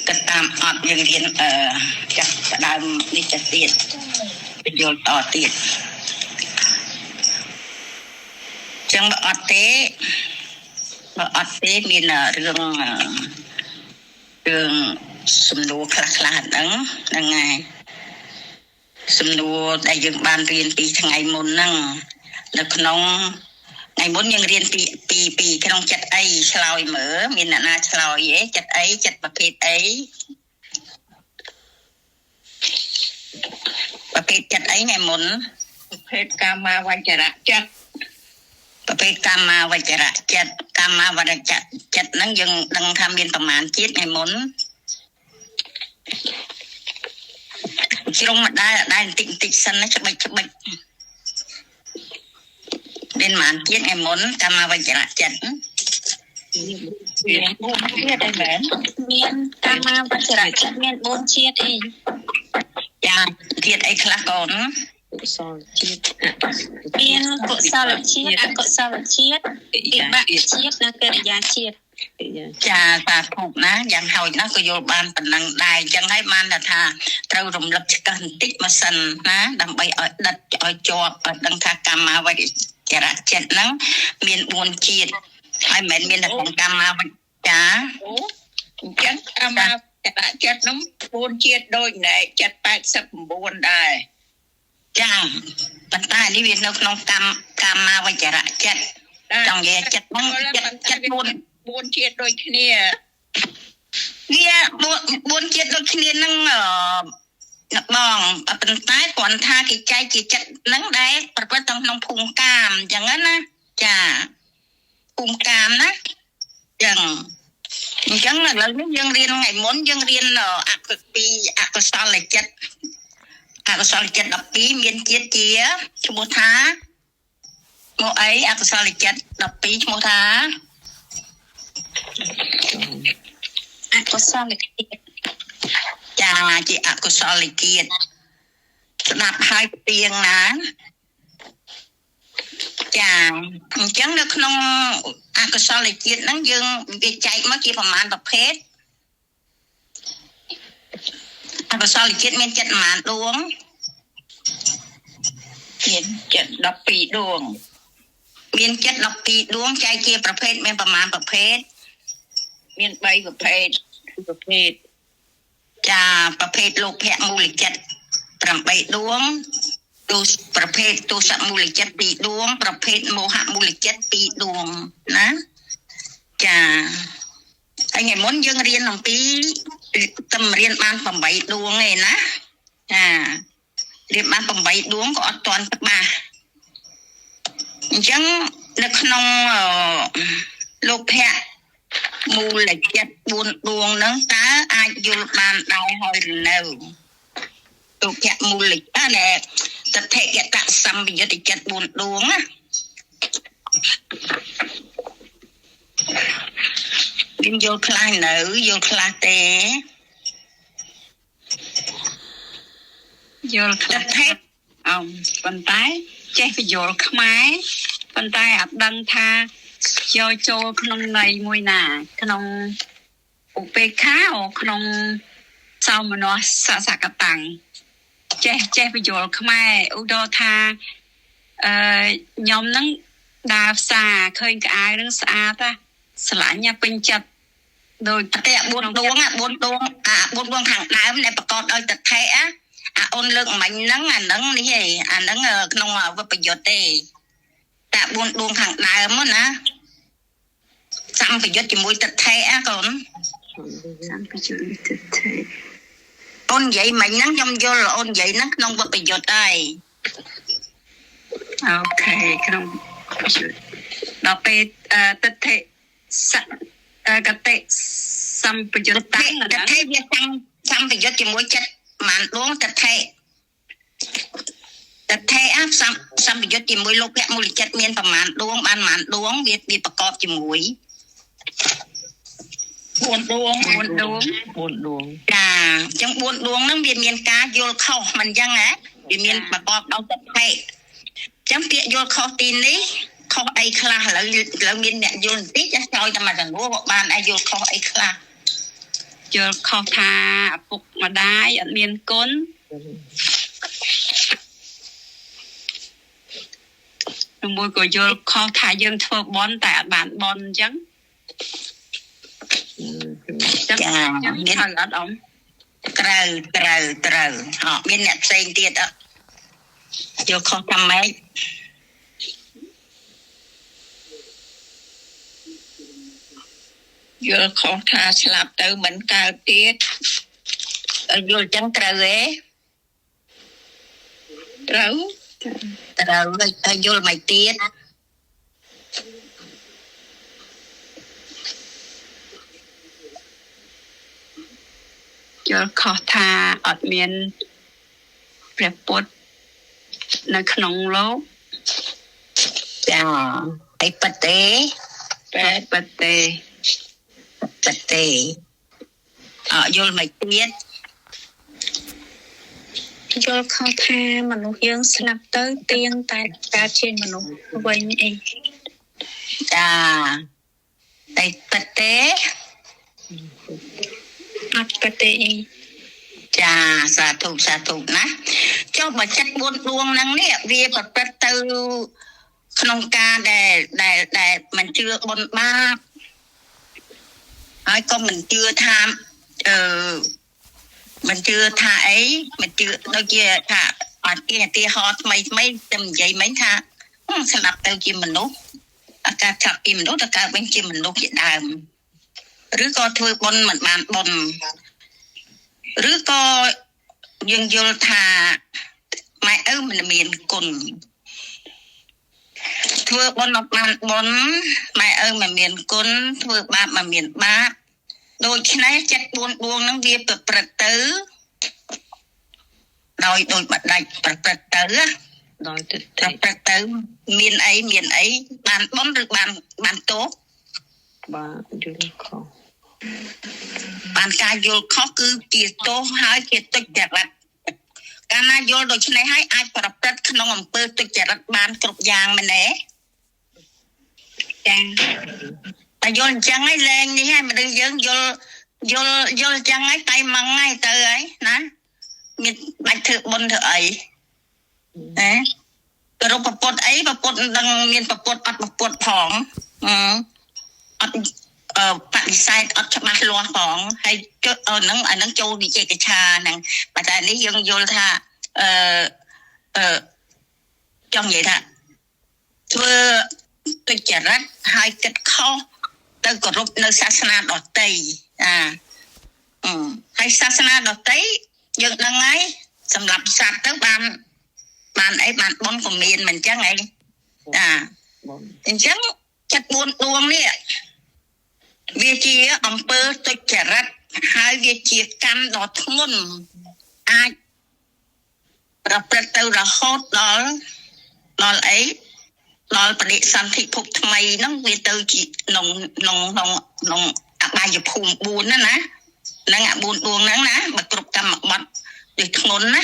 ទៅតាមអត់យើងរៀនចាប់ដើមនេះទៅទៀតបញ្យល់តទៀតចឹងបើអត់ទេមានរឿងសំណួរខ្លះហ្នឹងហើយសំណួរដែលយើងបានរៀនពីថ្ងៃមុនហ្នឹងនៅក្នុងថ្ងៃមុនយើងរៀនពីក្នុងចិត្តអីឆ្លើយមើលមានអ្នកណាឆ្លើយទេចិត្តអីចិត្តប្រភេទអីប្រភេទចិត្តអីថ្ងៃមុនប្រភេទកាមាវចរៈចិត្តប្រភេទកាមាវចរៈចិត្តកាមាវចរៈចិត្តហ្នឹងយើងដឹងថាមានប្រមាណជាតិថ្ងៃមុនជ្រុំមកដែរបន្តិចសិនណាច្បិចមានប្រមាណជាតិថ្ងៃមុនកាមាវចរៈចិត្តមាន4ជាតិអីមែនមានកាមាវចរៈចិត្តមាន4ជាតិអីចាជាតិអីខ្លះកូនកុសលជាតិមានកុសលជាតិអកុសលជាតិវិបាកជាតិនិងកិរិយាជាតិចាតាធូបណាយ៉ាងហោចណាស់ក៏យល់បានប៉ុណ្ណឹងដែរអញ្ចឹងហើយបានថាត្រូវរំលឹកឆ្កឹះបន្តិចមកសិនណាដើម្បីឲ្យដិតឲ្យជាប់ឲ្យដឹងថាកាមាវចរៈចិត្តហ្នឹងមាន4ជាតិហើយមិនមែនមានតែក្នុងកាមាវចាអញ្ចឹងកាមាវចរៈចិត្តហ្នឹង4ជាតិដូចណែចិត្ត89ដែរចាប៉ុន្តែនេះវានៅក្នុងកាមាវចរៈចិត្តចង់និយាយចិត្តហ្នឹងចិត្ត4ជាតិដូចគ្នាវា4ជាតិដូចគ្នាហ្នឹងបងប៉ុន្តែគ្រាន់ថាគេចែកជាចិត្តហ្នឹងដែរប្រព្រឹត្តក្នុងភូមិកាមអញ្ចឹងណាចាភូមិកាមណាអញ្ចឹងឥឡូវនេះយើងរៀនថ្ងៃមុនយើងរៀនអកុសលចិត្ត12មានជាតិជាឈ្មោះថាមកអីអកុសលចិត្ត12ឈ្មោះថាអកុសលចិត្តចាជាអកុសលចិត្តស្ដាប់ហើយទៀងណាចាអញ្ចឹងនៅក្នុងអកុសលចិត្តហ្នឹងយើងវាចែកមកជាប្រមាណប្រភេទអកុសលចិត្តមានចិត្តប្រមាណដួងមានចិត្ត12ដួងមានចិត្ត12ដួងចែកជាប្រភេទមានប្រមាណប្រភេទមាន3ប្រភេទចាប្រភេទលោកភៈមូលចិត្ត8ដួងទូប្រភេទទុសមូលចិត្ត2ដួងប្រភេទមោហមូលចិត្ត2ដួងណាចាហើយថ្ងៃមុនយើងរៀនអំពីតែរៀនបាន8ដួងឯណាចារៀនបាន8ដួងក៏អត់ទាន់ច្បាស់អញ្ចឹងនៅក្នុងលោកភៈមូលចិត្ត4ដួងហ្នឹងតើអាចយល់បានដែរហើយឬនៅលោកភៈមូលចិត្តណែតថេកតសម្បយុទ្ធចិត្ត4ដួងណាមានយល់ខ្លះនៅយល់ខ្លះទេយល់តថេប៉ុន្តែចេះពយល់ខ្មែរប៉ុន្តែអត់ដឹងថាយកចូលក្នុងន័យមួយណាក្នុងឧបេក្ខាក្នុងសោមនស្សសកតាំងចេះពយល់ខ្មែរឧទាហរណ៍ថាខ្ញុំហ្នឹងដើរផ្សារឃើញក្អៅហ្នឹងស្អាតណាស្រឡាញ់ពេញចិត្តដូចតែ4ដួង4ដួង4ដួងខាងដើមដែលប្រកបដោយតថេអូនលើកមិញហ្នឹងអាហ្នឹងនេះឯងអាហ្នឹងក្នុងវិបយុទ្ធទេតែ4ដួងខាងដើមណាសម្បយុទ្ធជាមួយតថេកូនសម្បយុទ្ធទិដ្ឋិ អូននិយាយមិញហ្នឹងខ្ញុំយល់អូននិយាយហ្នឹងក្នុងវគ្គប្រយុទ្ធហើយអូខេក្នុងដល់ពេលទិដ្ឋិកតិសម្បយុត្តតាំងទិដ្ឋិវាតាំងសម្បយុត្តជាមួយចិត្តបានដួងទិដ្ឋិសម្បយុត្តជាមួយលោកភៈមូលចិត្តមានប្រមាណដួងបានប្រមាណដួងវាប្រកបជាមួយ4ដួងចាអញ្ចឹង4ដួងហ្នឹងវាមានការយល់ខុសមិនអញ្ចឹងហ៎វាមានប្រកបដោយទិដ្ឋិអញ្ចឹងពាក្យយល់ខុសទីនេះខុសអីខ្លះឥឡូវមានអ្នកយល់បន្តិចចោលតែមកចំនួនក៏បានឯយល់ខុសអីខ្លះយល់ខុសថាឪពុកម្ដាយអត់មានគុណមួយក៏យល់ខុសថាយើងធ្វើបន់តែអត់បានបន់អញ្ចឹងចាមានអត់អមត្រូវមានអ្នកផ្សេងទៀតអត់យល់ខុសថាម៉េចយល់ខុសថាស្លាប់ទៅមិនកើតទៀតយល់ចឹងត្រូវទេត្រូវហើយយល់មិនទៀតយល់ខុសថាអត់មានព្រះពុទ្ធនៅក្នុងលោកចាអីប៉ទេយល់មិនទៀតយល់ខុសថាមនុស្សយើងស្លាប់ទៅទៀងតែកើតជាមនុស្សវិញអីចាតែប៉ទេអត់ប៉ទេអីចាសាធុណាចុះបើចិត្ត4ដួងហ្នឹងនេះវាប្រព្រឹត្តទៅក្នុងការដែលមិនជឿបុណ្យបាបហើយក៏មិនជឿថាមិនជឿថាអីមិនជឿដូចជាថាអត់គេឧទាហរណ៍ថ្មីតែនិយាយមិញថាស្លាប់ទៅជាមនុស្សអាការចាក់ពីមនុស្សទៅកើតវិញជាមនុស្សជាដើមឬក៏ធ្វើបុណ្យមិនបានបុណ្យឬក៏យើងយល់ថាម៉ែឪមិនមានគុណធ្វើបុណ្យមិនបានបុណ្យម៉ែឪមិនមានគុណធ្វើបាបមិនមានបាបដូច្នេះចិត្ត4ដួងហ្នឹងវាប្រព្រឹត្តទៅដោយបដាច់ប្រព្រឹត្តទៅដោយទៅប្រព្រឹត្តទៅមានអីបានបុណ្យឬបានទោសបាទយល់ខុសបានការយល់ខុសគឺជាទោសហើយជាទុច្ចរិតកាលណាយល់ដូច្នេះហើយអាចប្រព្រឹត្តក្នុងអំពើទុច្ចរិតបានគ្រប់យ៉ាងមែនទេចាតែយល់អញ្ចឹងហើយលែងនេះហើយមនុស្សយើងយល់អញ្ចឹងហើយតែមួយថ្ងៃទៅហើយណាមានបាច់ធ្វើបុណ្យធ្វើអីណាគោរពប្រពុតអីប្រពុតមិនដឹងមានប្រពុតអត់ប្រពុតផងអត់បដិសេធអត់ច្បាស់លាស់ផងហើយអាហ្នឹងចូលវិជ័យកឆាហ្នឹងប៉ុន្តែនេះយើងយល់ថាចង់និយាយថាធ្វើទុច្ចរិតហើយគិតខុសទៅគោរពនៅសាសនាដទៃហើយសាសនាដទៃយើងដឹងហើយសម្រាប់សត្វទៅបានអីបានបុណ្យក៏មានមិនអញ្ចឹងអីអញ្ចឹងចិត្ត4ដួងនេះវាជាអំពើទុច្ចរិតហើយវាជាកម្មដ៏ធ្ងន់អាចប្រព្រឹត្តទៅរហូតដល់អីដល់បដិសន្ធិភពថ្មីហ្នឹងវាទៅជាក្នុងអបាយភូមិ4ណាហ្នឹងអា4ដួងហ្នឹងណាបើគ្រប់កម្មបត្តិដូចធ្ងន់ណា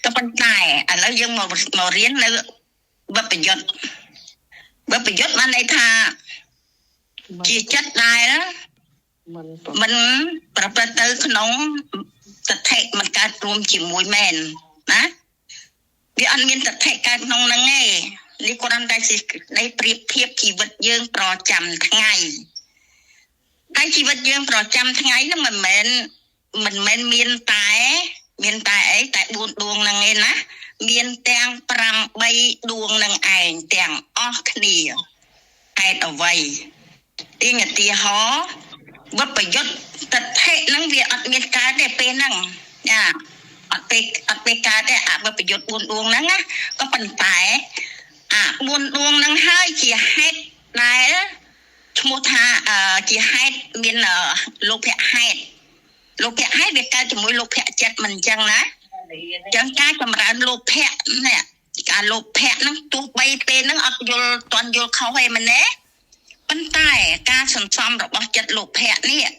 ក៏ប៉ុន្តែឥឡូវយើងមករៀននៅវិបយុទ្ធបានន័យថាជាចិត្តដែលមិនប្រព្រឹត្តទៅក្នុងទិដ្ឋិមិនកើតរួមជាមួយមែនណាវាអត់មានទិដ្ឋិកើតក្នុងហ្នឹងទេនេះគ្រាន់តែជានៃប្រៀបធៀបជីវិតយើងប្រចាំថ្ងៃហើយជីវិតយើងប្រចាំថ្ងៃហ្នឹងមិនមែនមានតែអីតែ4ដួងហ្នឹងឯណាមានទាំង8ដួងហ្នឹងឯងទាំងអស់គ្នាហេតុអ្វីទីឧទាហរណ៍វិបយុទ្ធទិដ្ឋិហ្នឹងវាអត់មានកើតទេពេលហ្នឹង nha ở bên cá đấy bởi vì dột buồn uống nắng á có phần tải buồn uống nắng hai chỉ hết này mua tha chỉ hết bên lục hết việc ca chỉ mỗi lục hẹ chặt mình chăng ná chẳng ca cầm ra lục hẹ nè cả lục hẹ nó tu bay tên nó ở vô toàn vô khâu hay mình nè bên tai ca sầm sầm rồi bao chặt lục hẹ nè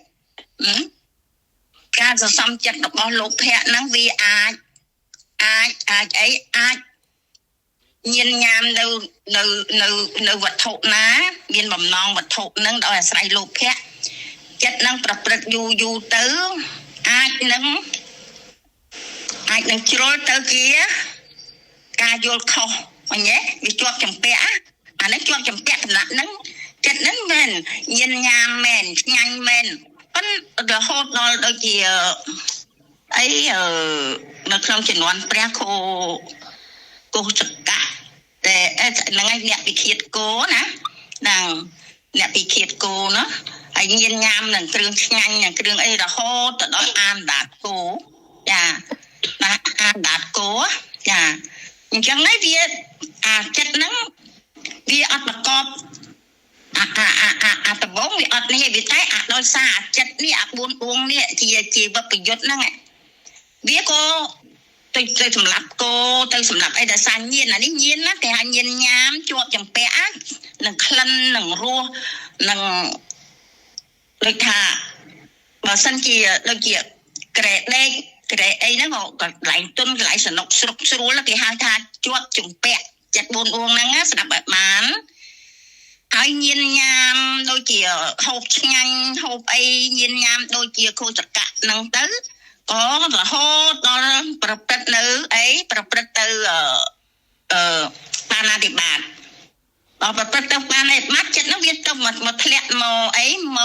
ca sầm sầm chặt rồi bao lục hẹ nó vì ai nhìn nhàm đâu vật thụ ná viên mầm non vật thụ nâng đó là sai lục hẹ chất nâng bật bật du tứ ai nâng chối tới kia ca vô khâu mà nhé vì chuột chầm pẽ nó chuột chầm pẽ nặng nâng chất nâng men nhìn nhàm men nhanh men vẫn được hốt nó đôi gì ấy nó không chỉ nói pre cô trực cả để là ngay nè bị khiết cố nè nàng nè bị khiết cô nó anh nhiên nham là kêu nhanh là kêu ấy là hô tận đó an đạt cố dạ là an đạt cố dạ chẳng nói việc chất nắng vì ở mặt cọp tập bóng vì ở này vì thấy đôi xa chất nè buồn uống nè chỉ vật bị dốt năng biết cô tôi sầm lập cô tôi sầm lập ấy là sang nhiên là đi nhiên á cái hàng nhiên nhám chuột chẳng pẽ nằng khăn nằng rua nằngเลยค่ะบางสันจีเราเกี่ยเกรดได้เกรดไอ้นั่นก็หลายต้นหลายสนุกสรุปสรู้แล้วกี่ห้างทาจวบจุ่มแปะจัดบนวงนั่งสนับแบบมันไอ้ยินยามโดยเกี่ยหกงันหกไอ้ยินยามโดยเกี่ยโคจักกะนั่งตื้อก็là hô nóประพฤติnữ ấyประพฤติtừปานาติบาตประพฤติปานาติบาตจัดนักเรียนต้องมาทะเลโมไอ้โม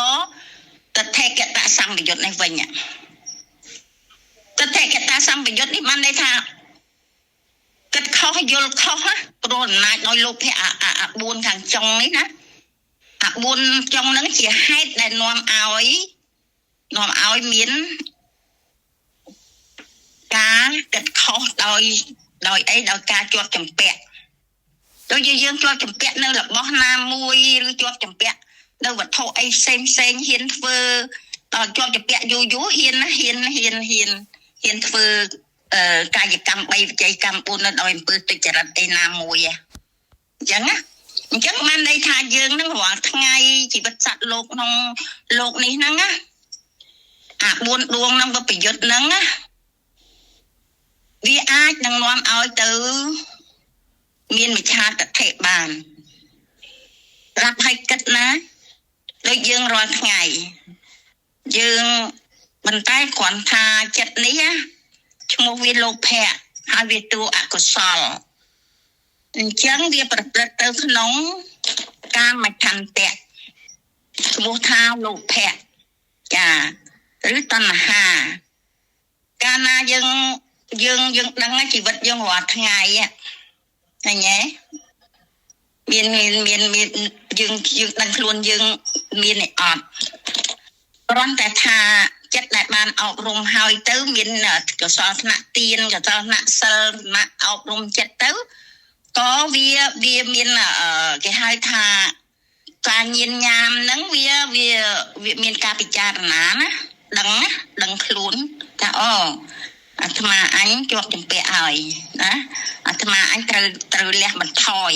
แต่เทกตาสังประโยชน์ในวันเนี่ยแต่เทกตาสังประโยชน์นี่มันได้ท่าก็เขาให้โยนเขาฮะโดนนายโดยลูกที่บุญทางจงนี้นะบุญจงนั้นchỉให้แต่นวมเอามิ้นกาเกิดเขาโดยไอ้โดยกาจวบจำเปะโดยยืนจวบจำเปะนั่นแหละบ่นามวยหรือจวบจำเปะđâu vật thổ ấy xem hiền phơ cho cái bẹ du hiền phơ cái gì cầm bay chạy cầm buôn nó đòi bự tôi chả đặt đây nam mùi chẳng á chắc man đây tha dương nó hoảng ngày chỉ bắt chặt lột này nắng á buôn đuông nó bị giật nắng á vì ai đang loan ơi từ miền miền cha tập thể bànรับให้กัดนะเลยยืงรอยไงยืงบรรใต้ขวัญทาจัดนี้ชั่วโมงวิโลแพะหาวิตัวอกุศลจังเดียประเดิดขนมการมาทันแตะชั่วโมงทาโลแพะจ้าหรือตัณหาการนายืงดังนั้นชีวิตยังหัวไงอย่างเงี้ยมียึงดังคลวนยึงมีในอดร้อนแต่ทาจัดđại banออกรมหอยตื้อมีกระสอบหน้าตีนกระสอบหน้าเซลมาออกรมจัดตื้อก็เวียมีcái haiทาการยินยามนั้นเวียมีการพิจารณานะดังคลุนแต่อาตมาอันจวบจำเปะอ่อยนะอาตมาอันตรึเลี้ยบันทอย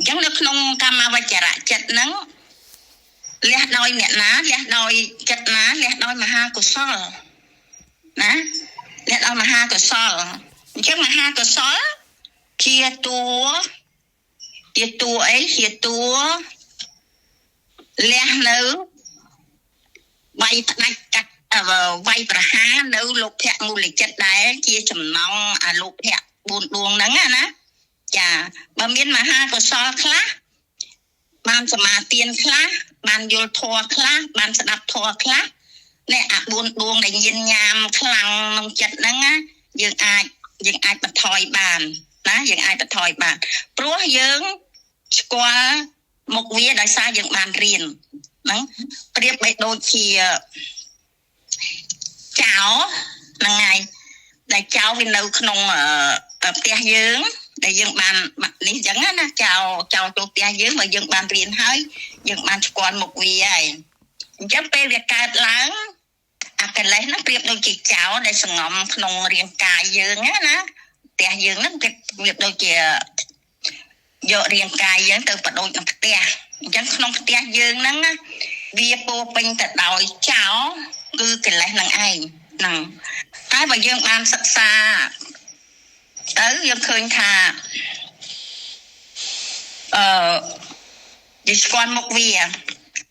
ยังนึกนงกรรมวจระจัดนั้นเลี้ยดอยเนี่ยนะเลี้ยดอยจัดนะเลี้ยดอยมหากุศลนะเลี้ยดอยมหากุศลจังมหากุศลเคียตัวไอ้เคียตัวเลี้ยนื้อใบนักกัดใบประหารนื้อลูกแพะมูลจัดได้เคียจำนองลูกแพะบุญดวงนั้นนะจ้าบะเมียนมาห้าก็ซอคละบานสมาเตียนคละบานโยทัวคละบานสนับทัวคละเนี่ยบุญดวงได้ยินยามคลังนงจัดนั่งอ่ะยังอายปะทอยบานนะยังอายปะทอยบานเพราะยังสกว่าหมกเวียได้ซายังบานเรียนนั่งเปรียบไปโดยเชียเจ้านั่งไง ដែលចោលវានៅក្នុងផ្ទះយើងដែលយើងបាននេះអញ្ចឹងណាចោលចូលផ្ទះយើងបើយើងបានរៀនហើយយើងបានស្គាល់មុខវាហើយអញ្ចឹងពេលវាកើតឡើងអាកិលេសហ្នឹងប្រៀបដូចជាចោលដែលសង្ងំក្នុងរាងកាយយើងណាផ្ទះយើងហ្នឹងប្រៀបដូចជាយករាងកាយយើងទៅបដូរក្នុងផ្ទះអញ្ចឹងក្នុងផ្ទះយើងហ្នឹងណាវាពោពេញទៅដោយចោលគឺកិលេសនឹងឯងហ្នឹងតែបើយើងបានសិក្សាទៅយើងឃើញថាវាស្គាល់មុខវា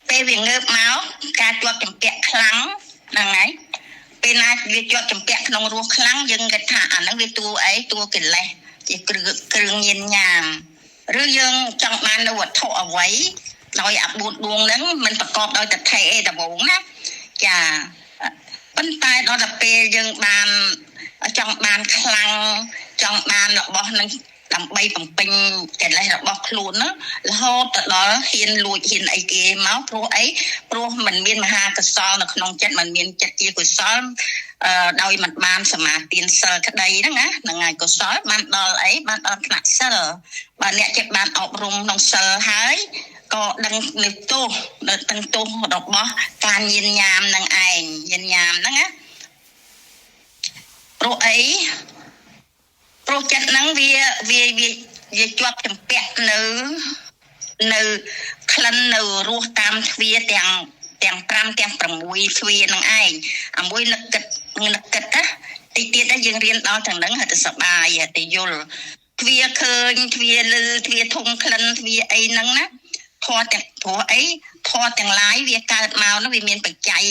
ពេលវាងើបមកការជាប់ចម្ពាក់ខ្លាំងហ្នឹងហើយពេលណាវាជាប់ចម្ពាក់ក្នុងរសខ្លាំងយើងគិតថាអាហ្នឹងវាតួអីតួកិលេសជាគ្រឿងញៀនញ៉ាំឬយើងចង់បាននៅវត្ថុអ្វីដោយអា4ដួងហ្នឹងมันប្រកបដោយតថេអីដំបូងណាចាប៉ុន្តែដល់តែពេលយើងបានចង់បានខ្លាំងចង់បានរបស់នឹងដើម្បីបំពេញកិលេសរបស់ខ្លួនណារហូតទៅដល់ហ៊ានលួចហ៊ានអីគេមកព្រោះអីព្រោះมันមានមហាកុសលនៅក្នុងចិត្តมันមានចិត្តជាកុសលដោយมันបានសមាទានសិលក្តីហ្នឹងណាហ្នឹងហើយកុសលបានដល់អីបានដល់ថ្នាក់សិលបើអ្នកចិត្តបានអប់រំក្នុងសិលហើយក៏ដឹងនៅទោសរបស់ការញៀនញ៉ាមនឹងឯងញៀនញ៉ាមហ្នឹងណាព្រោះអីព្រោះចិត្តហ្នឹងវាជាប់ចម្ពាក់នៅក្លិននៅរសតាមទ្វាទាំង5ទាំង6ទ្វាហ្នឹងឯងអាមួយនឹកគិតណាតិចទៀតយើងរៀនដល់ទាំងហ្នឹងហើយទៅសប្បាយទៅយល់ទ្វាឃើញទ្វាលឺទ្វាធំក្លិនទ្វាអីហ្នឹងណាធម៌ទាំងព្រោះអីធម៌ទាំងឡាយវាកើតមកនោះវាមានបច្ច័យ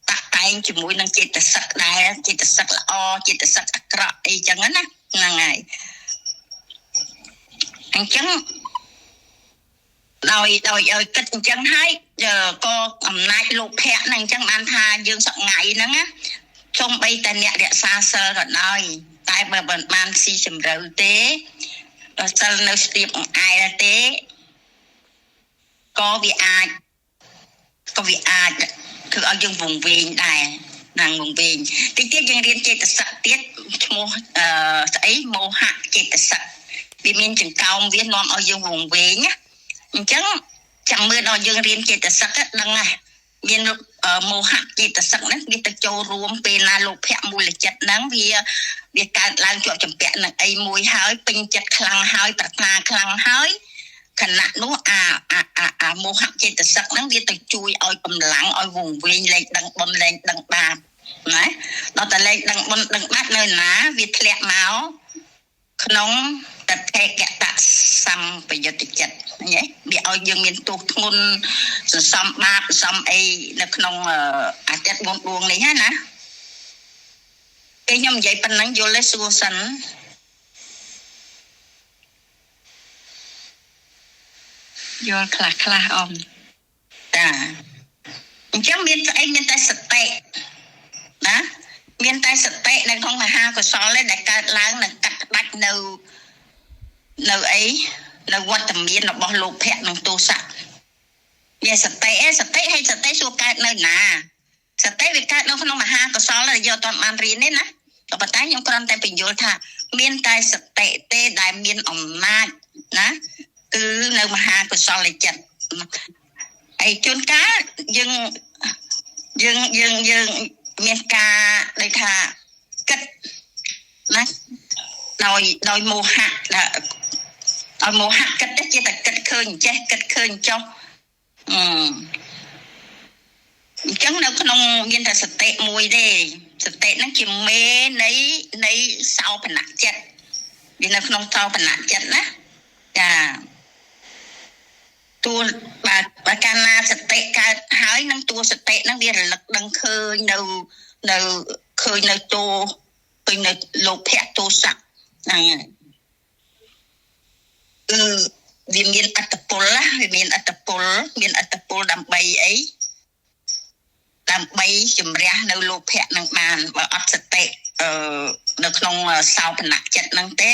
តាក់តែងជាមួយនឹងចេតសិកដែរចេតសិកល្អចេតសិកអាក្រក់អីចឹងណាហ្នឹងហើយអញ្ចឹងដោយឲ្យគិតអញ្ចឹងហើយក៏អំណាចលោភៈហ្នឹងអញ្ចឹងបានថាយើងសក់ថ្ងៃហ្នឹងណាសូម្បីតែអ្នករក្សាសិលក៏ដោយតែបើមិនបានស៊ីជម្រៅទេសិលនៅស្ទាបអង្អែលទេក៏វាអាចធ្វើឲ្យយើងវង្វេងដែរណាងវង្វេងតិចទៀតយើងរៀនចេតសិកទៀតឈ្មោះស្អីមោហៈចេតសិកវាមានចង្កោមវានាំឲ្យយើងវង្វេងណាអញ្ចឹងចាំមើលដល់យើងរៀនចេតសិកដឹងណាមានមោហៈចេតសិកហ្នឹងវាទៅចូលរួមពេលណាលោភៈមូលចិត្តហ្នឹងវាកើតឡើងជាប់ចម្ពាក់នឹងអីមួយហើយពេញចិត្តខ្លាំងហើយប្រាថ្នាខ្លាំងហើយខណៈនោះអាមោហៈចេតសិកហ្នឹងវាទៅជួយឲ្យកម្លាំងឲ្យវង្វេងលែងដឹងបុណ្យលែងដឹងបាបណាដល់តែលែងដឹងបុណ្យដឹងបាបនៅណាវាធ្លាក់មកក្នុងតថេកតសម្បយុត្តចិត្តញ៉េវាឲ្យយើងមានទោសធ្ងន់សន្សំបាបសន្សំអីនៅក្នុងអាទិត្យ4ដួងនេះណាពេលខ្ញុំនិយាយប៉ុណ្ណឹងយល់ទេសួរសិនយល់ខ្លះអមតាអញ្ចឹងមានស្អីមានតែសតិណាមានតែសតិនៅក្នុងមហាកុសលដែលកើតឡើងនឹងកាត់ផ្ដាច់នៅអីនៅវត្តមានរបស់លោភៈនិងទោសៈវាសតិហើយសតិសួរកើតនៅណាសតិវាកើតនៅក្នុងមហាកុសលដែលយកអត់បានរៀនទេណាក៏ប៉ុន្តែខ្ញុំគ្រាន់តែបញ្យល់ថាមានតែសតិទេដែលមានអំណាចណាគឺនៅមហាកុសលចិត្តហើយជួនកាលយើងមានការដូចថាគិតណាដោយមោហៈឲ្យមោហៈគិតទេជាតែគិតឃើញចេះគិតឃើញចុះអញ្ចឹងនៅក្នុងមានតែសតិមួយទេសតិហ្នឹងជាមេនៃសោបនៈចិត្តវានៅក្នុងសោបនៈចិត្តណាចាតួបើកាលណាសតិកើតហើយនឹងតួសតិហ្នឹងវារលឹកដឹងឃើញនៅឃើញនៅតួឃើញនៅលោភៈទោសៈហ្នឹងហើយវាមានអត្តពលណាវាមានអត្តពលដើម្បីអីដើម្បីជំរះនៅលោភៈនឹងបានបើអត់សតិនៅក្នុងសោបនៈចិត្តហ្នឹងទេ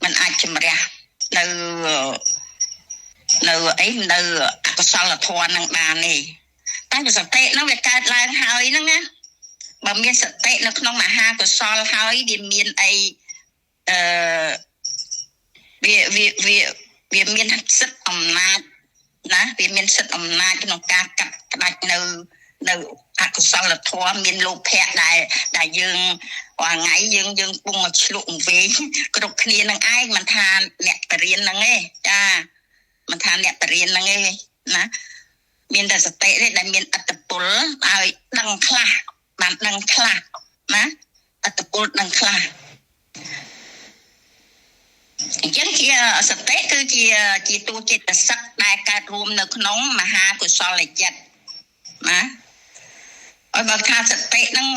มันអាចជំរះនៅអីនៅអកុសលធម៌នឹងបានទេតែសតិហ្នឹងវាកើតឡើងហើយហ្នឹងណា បើមានសតិនៅក្នុងមហាកុសលហើយវាមានអីវាមានសិទ្ធិអំណាចណាវាមានសិទ្ធិអំណាចក្នុងការកាត់ផ្ដាច់នៅអកុសលធម៌មានលោភៈដែលយើងរាល់ថ្ងៃយើងពុំមកឆ្លុកវិញគ្រប់គ្នានឹងឯងមិនថាអ្នកបរិញ្ញាហ្នឹងទេចាមិនថាអ្នកបរិញ្ញាហ្នឹងទេណាមានតែសតិទេដែលមានអត្តពលឲ្យដឹងខ្លះបានដឹងខ្លះណាអត្តពលដឹងខ្លះអញ្ចឹងជាសតិគឺជាតួចិត្តសឹកដែលកើតរួមនៅក្នុងមហាកុសលចិត្តណាឲ្យបើថាសតិហ្នឹង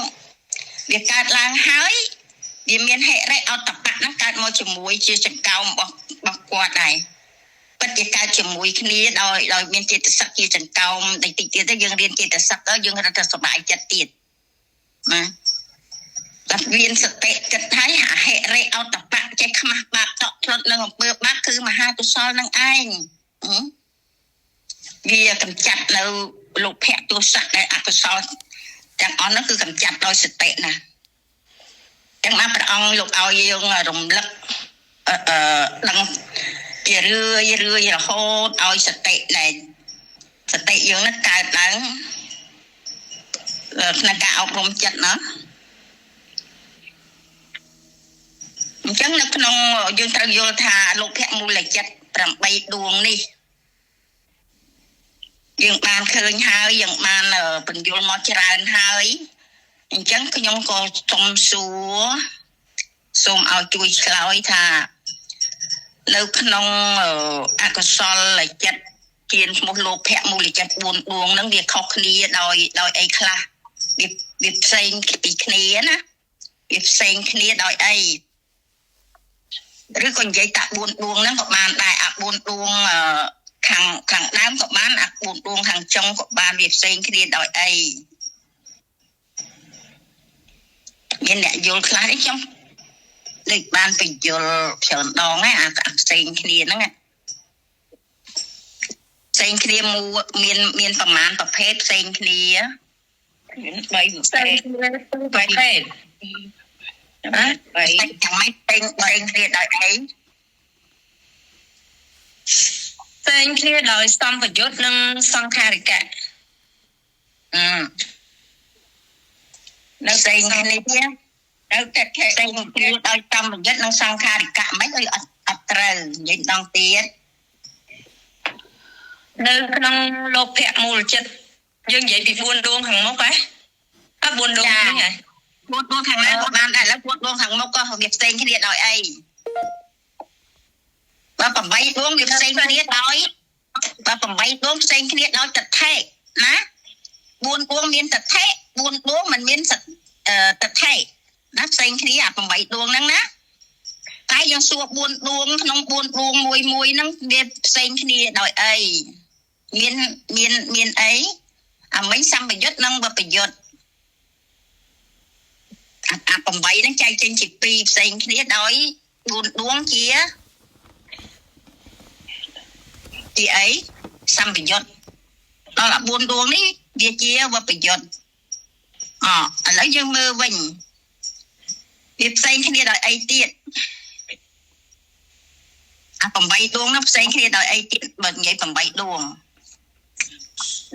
វាកើតឡើងហើយវាមានហិរិអតបៈហ្នឹងកើតមកជាមួយជាចង្កោមរបស់គាត់ដែរពិតជាកើតជាមួយគ្នាដោយមានចេតសិកជាចង្កោមតិចទៀតទៅយើងរៀនចេតសិកទៅយើងរត់ទៅសុបាយចិត្តទៀតណាតែមានសតិគិតថាអហិរិអតបៈចេះខ្មាស់បាបតក់ឆ្លុតនឹងអំពើបាបគឺមហាកុសលនឹងឯងវាកម្ចាត់នៅលោភៈទោសៈដែលអកុសលទាំងអស់នោះគឺកម្ចាត់ដោយសតិណាចឹងបានព្រះអង្គលោកឲ្យយើងរំលឹកដឹងជារឿយរហូតឲ្យសតិយើងនឹងកើតឡើងក្នុងការអប់រំចិត្តណាអញ្ចឹងនៅក្នុងយើងត្រូវយល់ថាលោភៈមូលចិត្ត8ដួងនេះយើងបានឃើញហើយយើងបានបញ្យល់មកច្រើនហើយអញ្ចឹងខ្ញុំក៏សូមឲ្យជួយឆ្លើយថានៅក្នុងអកុសលចិត្តជាឈ្មោះលោភៈមូលចិត្ត4ដួងហ្នឹងវាខុសគ្នាដោយអីខ្លះវាផ្សេងពីគ្នាណាវាផ្សេងគ្នាដោយអីឬក៏និយាយតា4ដួងហ្នឹងក៏បានដែរអា4ដួងខាងដើមក៏បានអា4ដួងខាងចុងក៏បានវាផ្សេងគ្នាដោយអីមានអ្នកយល់ខ្លះនេះខ្ញុំដូចបានបញ្យល់ច្រើនដងហ្នឹងអាផ្សេងគ្នាហ្នឹងផ្សេងគ្នាមានប្រមាណប្រភេទផ្សេងគ្នាមាន3ប្រភេទចាំមិនពេញគ្នាដោយអីផ្សេងគ្នាដោយសម្ពយុទ្ធនិងសង្ខារិកៈនៅផ្សេងគ្នានៅតែផ្សេងគ្នាដោយសម្ពយុទ្ធនិងសង្ខារិកៈមិនឲ្យអត់ត្រូវនិយាយដល់ទៀតនៅក្នុងលោភៈមូលចិត្តយើងនិយាយពី4ដួងខាងមុខហ៎4ដួងហ្នឹងហ៎4ដួងខាងលើក៏បានដែរឥឡូវ4ដួងខាងមុខក៏វាផ្សេងគ្នាដោយអីបើ8ដួងវាផ្សេងគ្នាដោយបើ8ដួងផ្សេងគ្នាដោយតថេណា4ដួងមានតថេ4ដួងមិនមានតថេណាផ្សេងគ្នាអា8ដួងហ្នឹងណាតែយើងសួរ4ដួងក្នុង4ដួងមួយហ្នឹងវាផ្សេងគ្នាដោយអីមានអីអាមិញសម្បយុទ្ធនិងវបយុទ្ធអា8ហ្នឹងចែកចេញជា2ផ្សេងគ្នាដោយ4ដួងជាអីសម្បយុទ្ធដល់4ដួងនេះវាជាវបយុទ្ធឥឡូវយើងមើលវិញវាផ្សេងគ្នាដោយអីទៀតអា8ដួងនោះផ្សេងគ្នាដោយអីទៀតបើនិយាយ8ដួង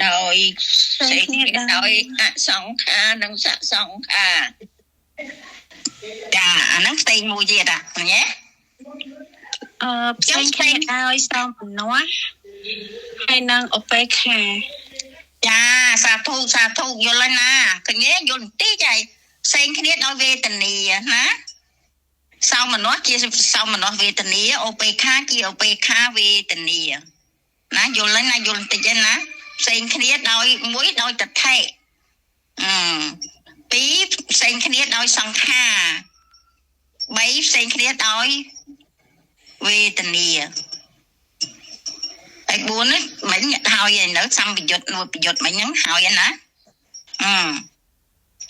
ដោយផ្សេងគ្នាដោយអសង្ខារនិងសសង្ខារចាអាហ្នឹងផ្សេងមួយទៀតញ៉េផ្សេងគ្នាដោយសំពនួសហើយនឹងឧបេក្ខាចាសាធុយល់ហើយណាកញ្ញាយល់បន្តិចហើយផ្សេងគ្នាដោយវេទនាណាសោមនស្សជាសោមនស្សវេទនាឧបេក្ខាជាឧបេក្ខាវេទនាណាយល់ហើយណាយល់បន្តិចហើយណាផ្សេងគ្នាដោយ1ដោយតថេ2ផ្សេងគ្នាដោយសង្ខារ3ផ្សេងគ្នាដោយវេទនាហើយ4នេះមិនហើយឯនៅសម្បយុទ្ធវបយុទ្ធមិញហ្នឹងហើយណា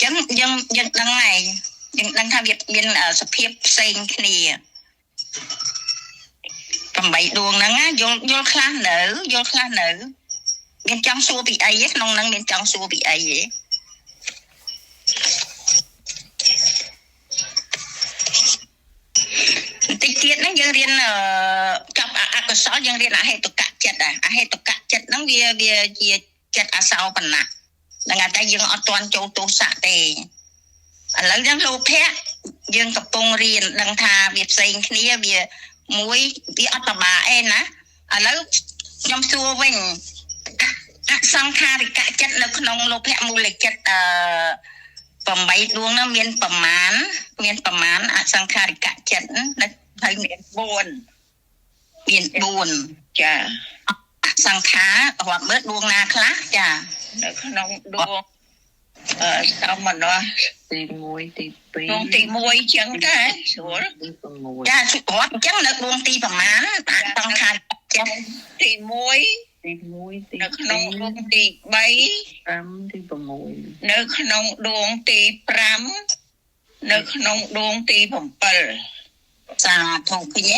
ចឹងយើងដឹងហើយយើងដឹងថាវាមានសភាពផ្សេងគ្នា8ដួងហ្នឹងយល់ខ្លះនៅមានចង់សួរពីអីក្នុងហ្នឹងមានចង់សួរពីអីទេ តិចទៀតហ្នឹងយើងរៀនចប់អកុសលយើងរៀនអហេតុកៈចិត្តអហេតុកៈចិត្តហ្នឹងវាជាចិត្តអសោបណៈហ្នឹងតែយើងអត់ទាន់ចូលទោសៈទេឥឡូវហ្នឹងលោភៈយើងកំពុងរៀនដឹងថាវាផ្សេងគ្នាវាមួយវាអត្តបាអេណាឥឡូវខ្ញុំសួរវិញអសង្ខារិកចិត្តនៅក្នុងលោភៈមូលចិត្ត8ដួងហ្នឹងមានប្រមាណអសង្ខារិកចិត្តនៅហើយមាន4ចាអសង្ខាររាប់មើលដួងណាខ្លះចានៅក្នុងដួងសមណោះទី1ទី2ដួងទី1ចឹងដែរស្រួលចារាប់ចឹងនៅដួងទីប្រមាណអសង្ខារិកចិត្តទី1ទី1ទីនៅក្នុងដួងទី5ទី6នៅក្នុងដួងទី5នៅក្នុងដួងទី7សាធុឃើញទេ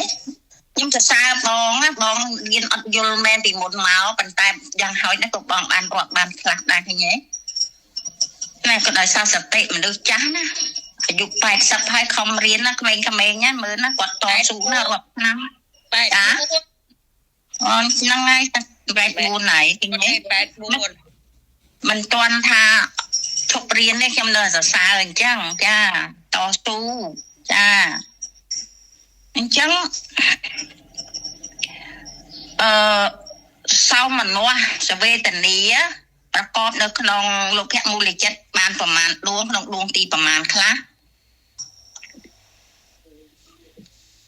ខ្ញុំសរសើរបងរៀនអត់យល់មែនពីមុនមកប៉ុន្តែយ៉ាងហោចណាស់ក៏បងបានរាប់បានខ្លះដែរឃើញទេតែក៏ដោយសារសតិមនុស្សចាស់ណាអាយុ80ហើយខំរៀនណាក្មេងៗណាមើលណាគាត់តស៊ូណារាប់ឆ្នាំ80អូនហ្នឹងហើយតែ84ហើយឃើញទេ84មិនទាន់ថាឈប់រៀនទេខ្ញុំនៅសរសើរអញ្ចឹងចាតស៊ូចាអញ្ចឹងសោមនស្សសវេទនាប្រកបនៅក្នុងលោភៈមូលចិត្តបានប្រមាណដួងក្នុងដួងទីប្រមាណខ្លះ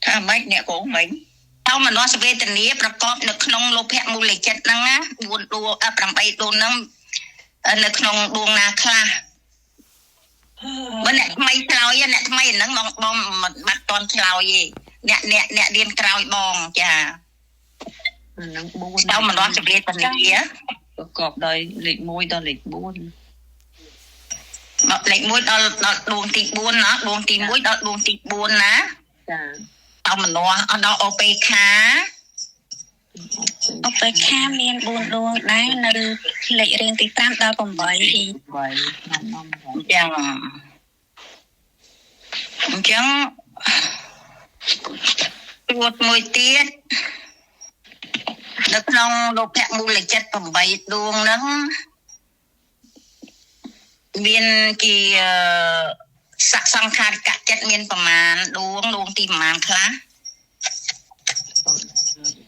ថាម៉េចអ្នកគ្រូមិញសោមនស្សសវេទនាប្រកបនៅក្នុងលោភៈមូលចិត្តហ្នឹងណា4ដួង8ដួងហ្នឹងនៅក្នុងដួងណាខ្លះបើអ្នកថ្មីឆ្លើយអ្នកថ្មីហ្នឹងបងមិនបាត់តន់ឆ្លើយទេអ្នករៀនក្រោយបងចាហ្នឹង4ដល់មនោសវេទនាប្រកបដោយលេខ1ដល់លេខ4លេខ1ដល់ដួងទី4ណាដួងទី1ដល់ដួងទី4ណាចាដល់មនោដល់អូបេខាមាន4ដួងដែរនៅលេខរៀងទី5ដល់8អញ្ចឹងត្រួតមួយទៀតនៅក្នុងលោភៈមូលចិត្ត8ដួងហ្នឹងមានជាសង្ខារិកចិត្តមានប្រមាណដួងទីប្រមាណខ្លះ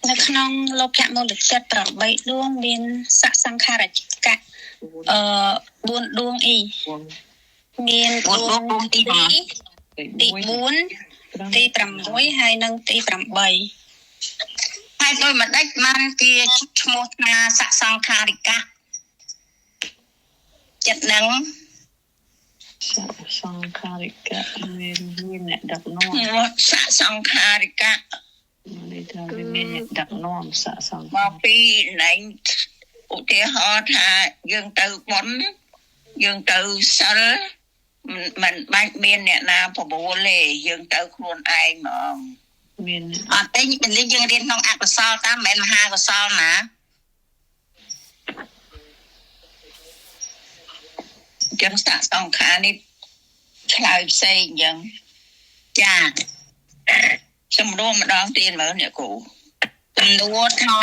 នៅក្នុងលោភៈមូលចិត្ត8ដួងមានសង្ខារិកៈ4ដួងមានដួងទី4ទី6ហើយនិងទី8ហើយដោយម្ដេចបានជាឈ្មោះថាសង្ខារិកៈចិត្តនឹងសង្ខារិកៈមានអ្នកដឹកនាំសង្ខារិកៈនេះថាមានអ្នកដឹកនាំសង្ខាមកពីណែឧទាហរណ៍ថាយើងទៅបុណ្យយើងទៅសិលមិនបាច់មានអ្នកណាប្របួលទេយើងទៅខ្លួនឯងហ្មងមានអត់ទេពេលយើងរៀនក្នុងអកុសលតាមមិនមែនមហាកុសលណាចឹងសង្ខារនេះឆ្លើយផ្សេងអញ្ចឹងចាសំណួរម្ដងទៀតមើលអ្នកគ្រូសំណួរថា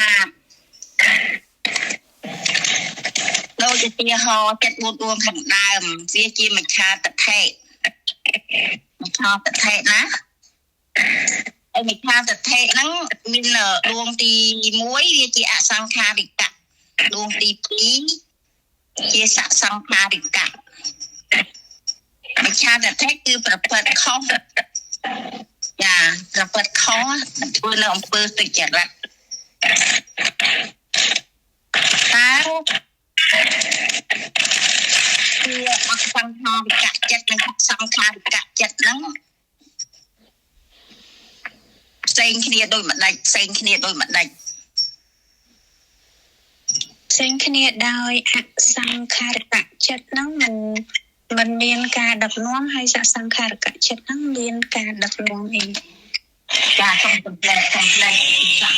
ដូចជាទីហោចិត្ត4ដួងខាងដើមវាជាមច្ឆាតថេណាអមិច្ឆាតថេហ្នឹងមានដួងទី1វាជាអសង្ខារិកៈដួងទី2ជាសង្ខារិកៈមច្ឆាតថេគឺប្រព្រឹត្តខុសចាប្រព្រឹត្តខុសធ្វើនៅអំពើទុច្ចរិតគឺអសង្ខារិកៈចិត្តនិងសង្ខារិកៈចិត្តហ្នឹងផ្សេងគ្នាដោយម្ដេចផ្សេងគ្នាដោយអសង្ខារិកៈចិត្តហ្នឹងមិនមានការដឹកនាំហើយសង្ខារិកៈចិត្តហ្នឹងមានការដឹកនាំចាសូមកំប្លែងចា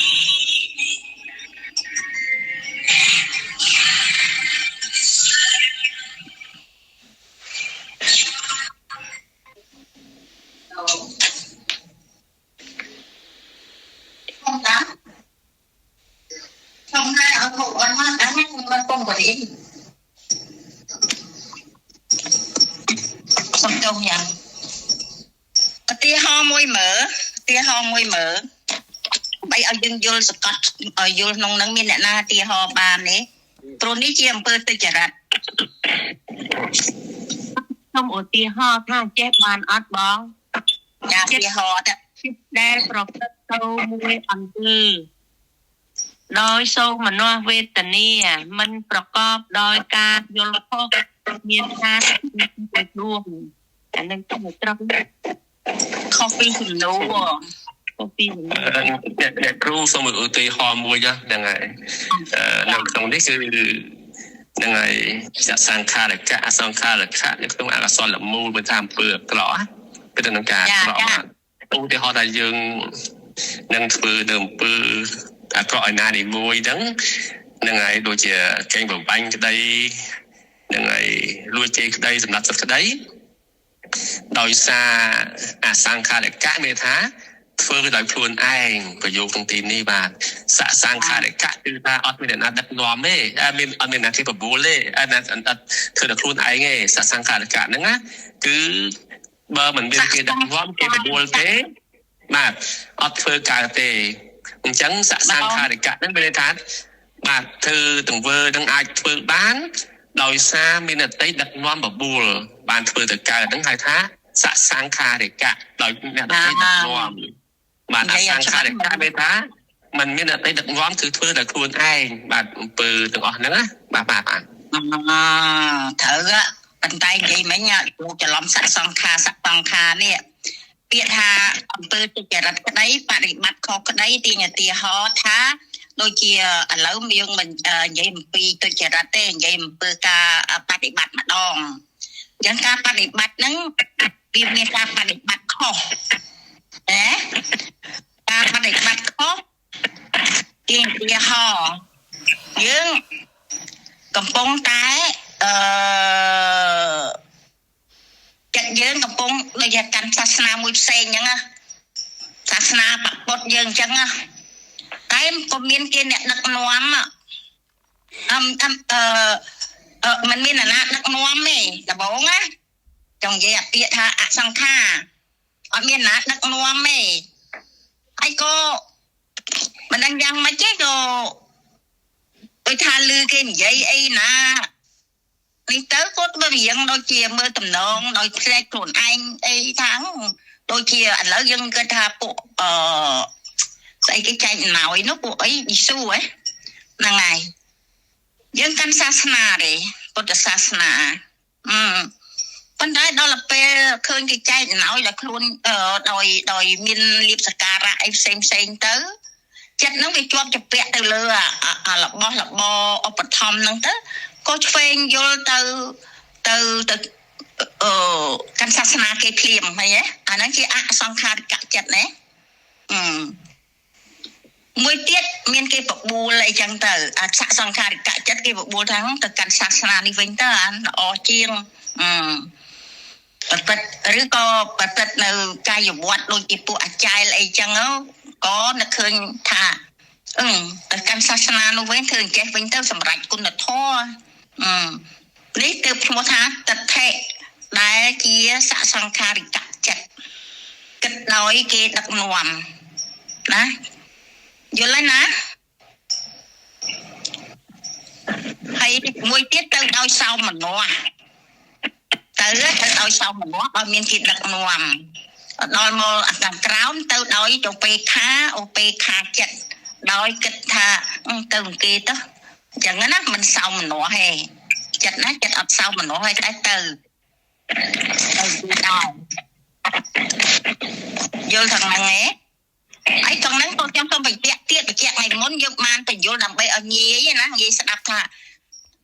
phong của đi xong đâu nhỉ tia ho môi mở bây ở dân vô Scott ở vô nông nắng miền na tia ho bàn đấy rồi ní chi bơ tự chả rạch không ở tia ho tha chết bàn ớt bóng nhà tia ho đó đe prọc sâu mùi ăn tư đôi sâu mà nó về tận nè mìnhประกอบโดยการโยนพกมีการรวมอันนั้นต้องตรง coffee หินโล ก็ปีน អ្នកគ្រូសូមឧទាហរណ៍មួយហ្នឹងហើយនៅក្នុងនេះគឺហ្នឹងហើយសង្ខារកៈអសង្ខារកៈនៅក្នុងអក្សរលមូលមួយតាមអំពើក្រក់គឺទៅនឹងការក្រក់ឧទាហរណ៍ថាយើងនឹងធ្វើនៅអំពើអាក្រក់ឯណានេះមួយហ្នឹងហើយដូចជាកេងប្របាញ់ក្តីហ្នឹងហើយលួចជេរក្តីសម្រាប់ចិត្តក្តីដោយសារអសង្ខារកៈមានថាធ្វើដោយខ្លួនឯងប្រយោគក្នុងទីនេះបាទសង្ខារកៈគឺថាអត់មានអ្នកណាដឹកនាំទេអត់មានអ្នកគេបបួលទេអត់ធ្វើដោយខ្លួនឯងទេសង្ខារកៈហ្នឹងណាគឺបើមិនមានគេដឹកនាំគេបបួលទេបាទអត់ធ្វើកើតទេអញ្ចឹងសង្ខារកៈហ្នឹងមានន័យថាបាទធ្វើទង្វើនឹងអាចធ្វើបានដោយសារមានអតីតដឹកនាំបបួលបានធ្វើទៅកើតហ្នឹងហៅថាសង្ខារកៈដោយអ្នកដឹកនាំបាទអសង្ខារកៈមានថាมันមានអតីតដឹកនាំគឺធ្វើដោយខ្លួនឯងបាទអំពើទាំងអស់ហ្នឹងណាបាទត្រូវប៉ុន្តែនិយាយមិញលោកច្រឡំសង្ខារនេះពាក្យថាអំពើទុច្ចរិតក្តីបរិបត្តិខុសក្តីទាញឧទាហរណ៍ថាដូចជាឥឡូវយើងមិននិយាយអំពីទុច្ចរិតទេនិយាយអំពើការបដិបត្តិម្ដងអញ្ចឹងការបដិបត្តិហ្នឹងវាមានការបដិបត្តិខុសការបដិបត្តិខុសទាញឧទាហរណ៍យើងកំពុងតែចិត្តយើងកំពុងដូចជាកាន់សាសនាមួយផ្សេងអញ្ចឹងណាសាសនាពុទ្ធយើងអញ្ចឹងណាតែក៏មានគេអ្នកដឹកនាំมันមានអាណាដឹកនាំទេដំបូងណាចង់និយាយអាពាក្យថាអសង្ខារអត់មានអាណាដឹកនាំទេហើយក៏មិនដឹងយ៉ាងម៉េចទេក៏ដូចថាឮគេនិយាយអីណានេះទៅគាត់ទៅរៀងដូចជាមើលតំណងដោយផ្លែកខ្លួនឯងអីថាដូចជាឥឡូវយើងគិតថាពួកស្អីគេចែកណយនោះពួកអីយេស៊ូហ្នឹងហើយយើងកាន់សាសនាទេពុទ្ធសាសនាប៉ុន្តែដល់ពេលឃើញគេចែកណយដល់ខ្លួនដោយមានលៀបសក្ការៈអីផ្សេងទៅចិត្តហ្នឹងវាជាប់ជាពាក់ទៅលើរបស់របរឧបត្ថម្ភហ្នឹងទៅក៏ឆ្វេងយល់ទៅកាន់សាសនាគេភ្លាមហើយអាហ្នឹងជាអសង្ខារកចិត្តណាមួយទៀតមានគេបបួលអីចឹងទៅអសង្ខារកចិត្តគេបបួលថាទៅកាន់សាសនានេះវិញទៅអាល្អជាងប្រព្រឹត្តឬក៏ប្រព្រឹត្តនៅកាយវត្តដូចជាពួកអាចារ្យអីចឹងក៏នឹកឃើញថាទៅកាន់សាសនានោះវិញធ្វើអញ្ចេះវិញទៅសម្រាប់គុណធម៌នេះគឺឈ្មោះថាតថេដែលជាសង្ខារិកចិត្តគិតដោយគេដឹកនាំណាយល់ហើយណាហើយមួយទៀតទៅដោយសោមនស្សទៅដោយសោមនស្សឲ្យមានគេដឹកនាំដល់មកអាខាងក្រោមទៅដោយចុពេខាឧបេខាចិត្តដោយគិតថាទៅគេទៅអញ្ចឹងណាមិនសោមនស្សទេចិត្តណាចិត្តអត់សោមនស្សហើយតែទៅដល់យល់ខាងហ្នឹងឯងហើយខាងហ្នឹងក៏ខ្ញុំសូមបញ្ជាក់ថ្ងៃមុនយើងបានបញ្យល់ដើម្បីឲ្យងាយណាងាយស្ដាប់ថា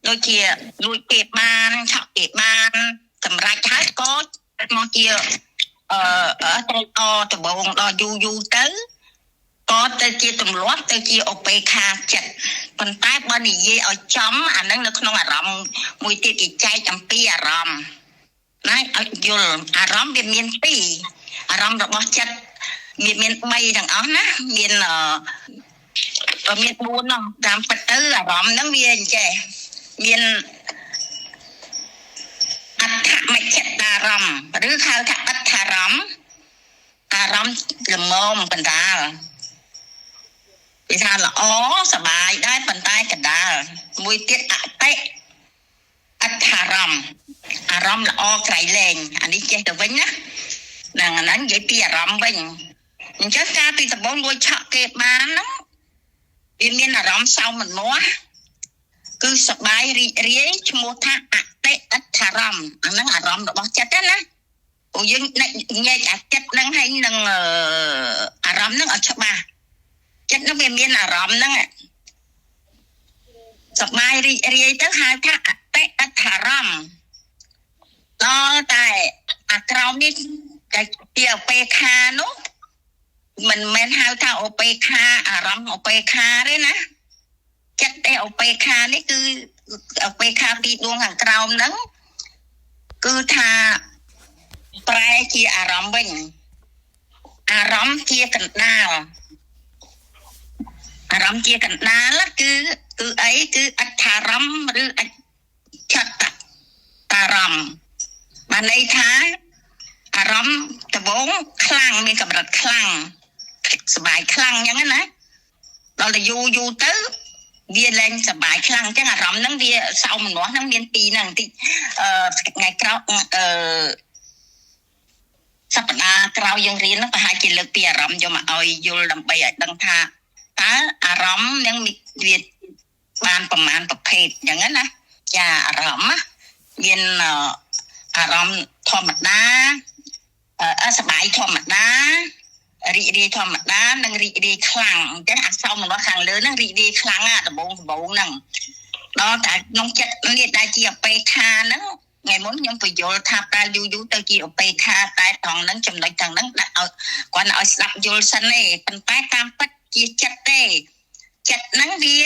ដូចជាលួចគេបានឆក់គេបានសម្រាប់ហើយក៏មកជាត្រេកអរដំបងដល់យូរទៅក៏ទៅជាទម្លាប់ទៅជាឧបេខាចិត្តប៉ុន្តែបើនិយាយឲ្យចំអានឹងនៅក្នុងអារម្មណ៍មួយទៀតគេចែកអំពីអារម្មណ៍ណាឲ្យយល់អារម្មណ៍វាមាន2អារម្មណ៍របស់ចិត្តមាន3ទាំងអស់ណាមាន4នោះតាមពិតទៅអារម្មណ៍ហ្នឹងវាអញ្ចេះ មានអដ្ឋមជ្ឈតារម្មណ៍ឬហៅថាអដ្ឋារម្មណ៍អារម្មណ៍ល្មមបណ្ដាលវាថាល្អសบายដែរប៉ុន្តែកណ្ដាលមួយទៀតអតិអដ្ឋារម្មណ៍អារម្មណ៍ល្អក្រៃលែងអានេះចេះទៅវិញណាហ្នឹងអាហ្នឹងនិយាយពីអារម្មណ៍វិញអញ្ចឹងការពីដំបូងលួចឆក់គេបានហ្នឹងវាមានអារម្មណ៍សោមនស្សគឺសบายរីករាយឈ្មោះថាអតិអដ្ឋារម្មណ៍អាហ្នឹងអារម្មណ៍របស់ចិត្តណាពួកយើងញែកអាចិត្តហ្នឹងហើយនឹងអារម្មណ៍ហ្នឹងឲ្យច្បាស់ចិត្តហ្នឹងវាមានអារម្មណ៍ហ្នឹងសบายរីករាយទៅហៅថាអតិអដ្ឋារម្មណ៍ដល់តែអាក្រោមនេះតែជាឧបេក្ខានោះមិនមែនហៅថាឧបេក្ខាអារម្មណ៍ឧបេក្ខាទេណាចិត្តតែឧបេក្ខានេះគឺឧបេក្ខាពីដួងខាងក្រោមហ្នឹងគឺថាប្រែជាអារម្មណ៍វិញអារម្មណ៍ជាកណ្ដាលអារម្មណ៍ជាកណ្ដាលគឺអីគឺអដ្ឋារម្មណ៍ឬអច្ឆតតារម្មណ៍បានន័យថាអារម្មណ៍ដំបូងខ្លាំងមានកម្រិតខ្លាំងសบายខ្លាំងអញ្ចឹងណាដល់តែយូរទៅវាឡើងសบายខ្លាំងអញ្ចឹងអារម្មណ៍ហ្នឹងវាសោមនស្សហ្នឹងមានពីរហ្នឹងតិចថ្ងៃក្រោយសប្តាហ៍ក្រោយយើងរៀនហ្នឹងប្រហែលជាលើកពីអារម្មណ៍យកមកឲ្យយល់ដើម្បីឲ្យដឹងថាតើអារម្មណ៍ហ្នឹងវាបានប្រមាណប្រភេទអញ្ចឹងណាចាអារម្មណ៍មានអារម្មណ៍ធម្មតាសบายធម្មតារីករាយធម្មតានិងរីករាយខ្លាំងអញ្ចឹងអាសោមនស្សខាងលើហ្នឹងរីករាយខ្លាំងដំបូងហ្នឹងដល់តែក្នុងចិត្តនេះដែលជាអបេខាហ្នឹងថ្ងៃមុនខ្ញុំបញ្យល់ថាតែយូរទៅជាអបេខាតែត្រង់ហ្នឹងចំណុចទាំងហ្នឹងដាក់ឲ្យគាត់ឲ្យស្ដាប់យល់សិនទេប៉ុន្តែតាមពិតជាចិត្តទេចិត្តហ្នឹងវា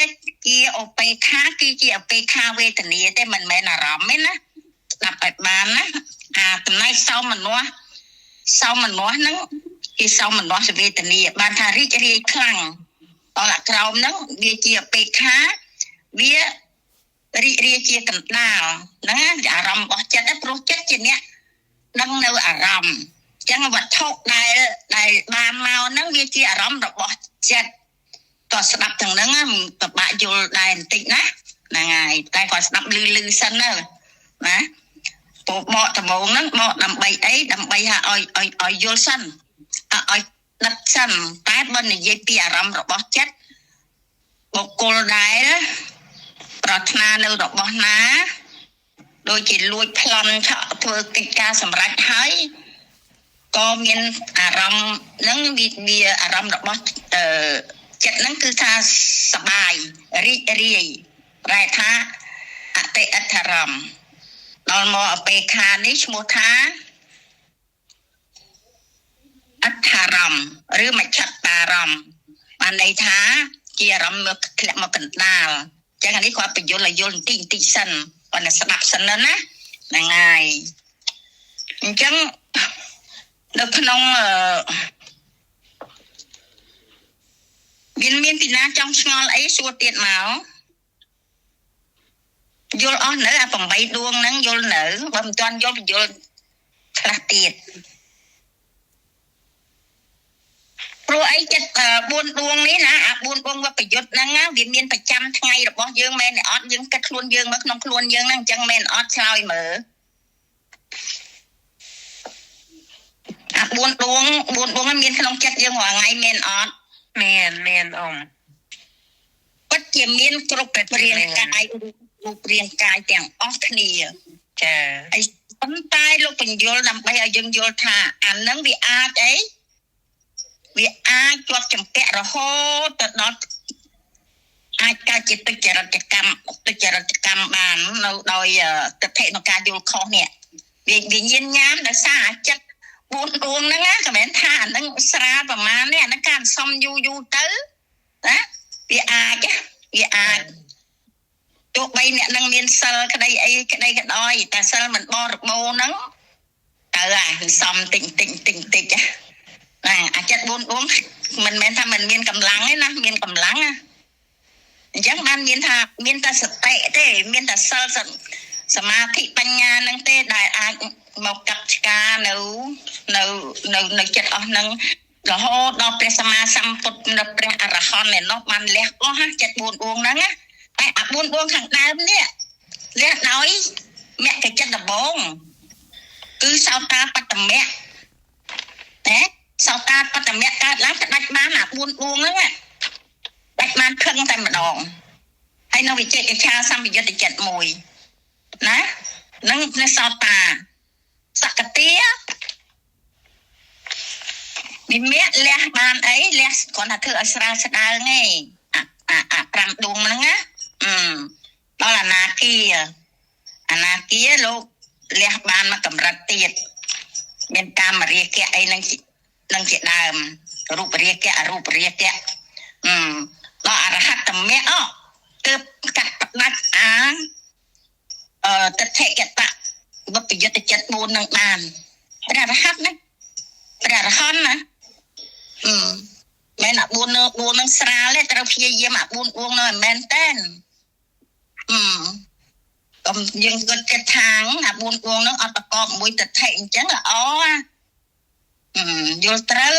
ជាអបេខាគឺជាអបេខាវេទនាទេមិនមែនអារម្មណ៍ទេណាស្ដាប់ឲ្យបានណាអាចំណែកសោមនស្សហ្នឹងជាសោមនស្សវេទនាបានថារីករាយខ្លាំងដល់អាក្រោមហ្នឹងវាជាអបេខាវារីករាយជាកណ្ដាលហ្នឹងអារម្មណ៍របស់ចិត្តព្រោះចិត្តជាអ្នកដឹងនៅអារម្មណ៍អញ្ចឹងវត្ថុដែលបានមកហ្នឹងវាជាអារម្មណ៍របស់ចិត្តតោះស្ដាប់ទាំងហ្នឹងពិបាកយល់ដែរបន្តិចណាហ្នឹងហើយតែគាត់ស្ដាប់លឺសិនណាពោបកដំបូងហ្នឹងបកដើម្បីអីដើម្បីឲ្យយល់សិនឲ្យដឹកសិនតែបើនិយាយពីអារម្មណ៍របស់ចិត្តបុគ្គលដែរប្រាថ្នានៅរបស់ណាដូចជាលួចប្លន់ឆក់ធ្វើកិច្ចការសម្រេចហើយក៏មានអារម្មណ៍ហ្នឹងវាអារម្មណ៍របស់ចិត្តហ្នឹងគឺថាសบายរីករាយប្រែថាអតិអដ្ឋារម្មណ៍ដល់មកអបេខានេះឈ្មោះថាអដ្ឋារម្មណ៍ឬមជ្ឈតារម្មណ៍បានន័យថាជាអារម្មណ៍មកធ្លាក់មកកណ្ដាលចឹងអានេះគាត់បញ្យល់ឲ្យយល់បន្តិចសិនគាត់ស្ដាប់សិនណាហ្នឹងហើយអញ្ចឹងនៅក្នុងមានពីណាចង់ឆ្ងល់អីសួរទៀតមកយល់អស់នៅអា8ដួងហ្នឹងយល់នៅបើមិនទាន់យល់បញ្យល់ខ្លះទៀតព្រោះអីចិត្ត4ដួងនេះណាអា4ដួងវប្រយុទ្ធហ្នឹងវាមានប្រចាំថ្ងៃរបស់យើងមែនទេអត់យើងគិតខ្លួនយើងមកក្នុងខ្លួនយើងហ្នឹងអញ្ចឹងមែនអត់ឆ្លើយមើលអា4ដួងហ្នឹងមានក្នុងចិត្តយើងរាល់ថ្ងៃមែនអត់មានអ៊ំពិតជាមានគ្រប់រាងកាយរូបរាងកាយទាំងអស់គ្នាចាហើយប៉ុន្តែលោកបញ្យល់ដើម្បីឲ្យយើងយល់ថាអាហ្នឹងវាអាចអីវាអាចជាប់ចម្ពាក់រហូតទៅដល់អាចកើតជាទុច្ចរិតកម្មបាននៅដោយទិដ្ឋិក្នុងការយល់ខុសនេះវាញៀនញ៉ាំដោយសារចិត្ត4ដួងហ្នឹងណាក៏មិនថាអាហ្នឹងស្រាលប្រមាណនេះអាហ្នឹងការសំយូរទៅណាវាអាចទោះបីអ្នកនឹងមានសិលក្តីអីក្តីក៏ដោយតែសិលមិនបរិបូរណ៍ហ្នឹងទៅអាសំតិចណាអាចិត្ត4ដួងមិនមែនថាមិនមានកម្លាំងទេណាមានកម្លាំងណា អញ្ចឹងបានមានថាមានតែសតិទេមានតែសិលសមាធិបញ្ញានឹងទេដែលអាចមកកាត់ឆ្ការនៅចិត្តអស់នឹងរហូតដល់ព្រះសម្មាសម្ពុទ្ធនៅព្រះអរហន្តឯនោះបានលះអស់ចិត្ត4ដួងហ្នឹងណាតែអា4ដួងខាងដើមនេះលះដោយមគ្គចិត្តដំបងគឺសោតាបត្តមៈណាសោតាបត្តមៈកើតឡើងផ្ដាច់បានអា4ដួងហ្នឹងដាច់បានខឹងតែម្ដងហើយនៅវិជ័យកិច្ឆាសម្បយុទ្ធចិត្តមួយណានឹងនៅសោតាសកតិវិមៈលះបានអីលះគាត់ថាធ្វើឲ្យស្រាលស្ដើងឯងអា5ដួងហ្នឹងណាដល់អនាគាលោកលះបានមកកម្រិតទៀតមានកាមរាគៈអីនឹងជាដើមរូបរាគៈអរូបរាគៈដល់អរហត្តមៈទើបកាត់ផ្ដាច់ទិដ្ឋិកតៈវិបយុទ្ធចិត្ត4នឹងបានព្រះអរហន្តណាព្រះអរហន្តណាមែនអា4នឹងស្រាលទេត្រូវព្យាយាមអា4ដួងនោះមិនមែនទេកុំយើងគិតថាអា4ដួងនោះអត់ប្រកបមួយទិដ្ឋិអញ្ចឹងល្អយល់ត្រូវ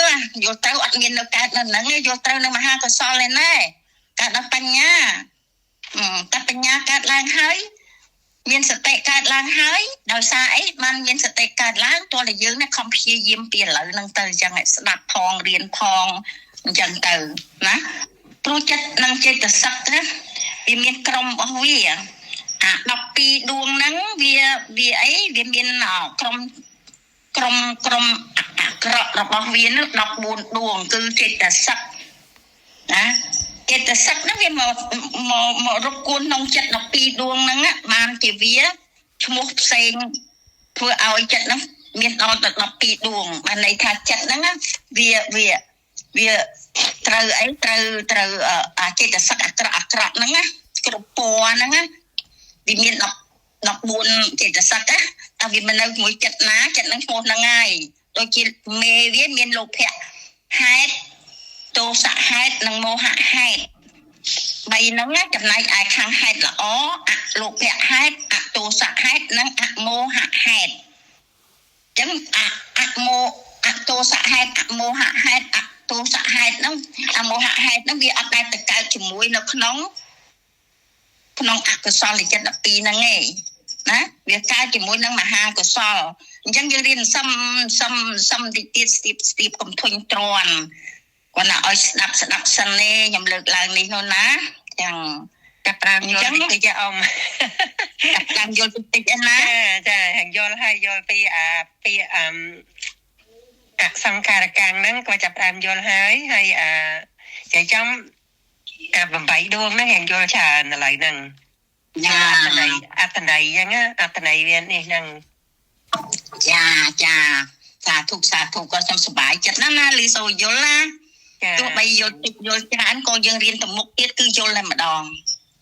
អត់មាននៅកើតនៅហ្នឹងយល់ត្រូវនៅមហាកុសលឯណែកើតដល់បញ្ញាតែបញ្ញាកើតឡើងហើយមានសតិកើតឡើងហើយដោយសារអីបានមានសតិកើតឡើងទោះតែយើងខំព្យាយាមពីឥឡូវហ្នឹងទៅអញ្ចឹងឲ្យស្ដាប់ផងរៀនផងអញ្ចឹងទៅណាព្រោះចិត្តនឹងចេតសិកណាវាមានក្រុមរបស់វាអា12ដួងហ្នឹងវាអីវាមានក្រុមអាក្រក់របស់វានោះ14ដួងគឺចេតសិកណាចេតសិកហ្នឹងវាមករកគួនក្នុងចិត្ត12ដួងហ្នឹងបានជាវាឈ្មោះផ្សេងធ្វើឲ្យចិត្តហ្នឹងមានដល់ទៅ12ដួងបានន័យថាចិត្តហ្នឹងវាត្រូវអីត្រូវអាចេតសិកអាក្រក់ហ្នឹងណាគ្រប់ពណ៌ហ្នឹងណាវាមាន14ចេតសិកណាតែវាមិននៅជាមួយចិត្តណាចិត្តហ្នឹងឈ្មោះហ្នឹងហើយដូចជាមេវាមានលោភៈហេតុទោសៈហេតុនិងមោហៈហេតុ3ហ្នឹងចំណែកឯខាងហេតុល្អអលោភៈហេតុអទោសៈហេតុនិងអមោហៈហេតុអញ្ចឹងអទោសៈហេតុអមោហៈហេតុអទោសៈហេតុហ្នឹងអមោហៈហេតុហ្នឹងវាអត់ដែលទៅកើតជាមួយនៅក្នុងអកុសលចិត្ត12ហ្នឹងឯងណាវាកើតជាមួយនឹងមហាកុសលអញ្ចឹងយើងរៀនសំតិទៀតស្ទាបកុំធុញទ្រាន់គាត់ណាឲ្យស្ដាប់សិនទេខ្ញុំលើកឡើងនេះនោះណាចឹងកាត់ប្រាំយល់តិចអ៊ំកាត់ប្រាំយល់តិចឯណាចាហាងយល់ហើយយល់ពីអសង្ខារកាំងហ្នឹងក៏ចាប់ផ្ដើមយល់ហើយចេះចំ8ដួងហ្នឹងហាងយល់ច្រើនឥឡូវហ្នឹងអត្តន័យអញ្ចឹងអត្តន័យវានេះហ្នឹងចាសាធុក៏ខ្ញុំសប្បាយចិត្តណាលីសូយល់ណាទោះបីយល់តិចយល់ច្រើនក៏យើងរៀនទៅមុខទៀតគឺយល់តែម្ដង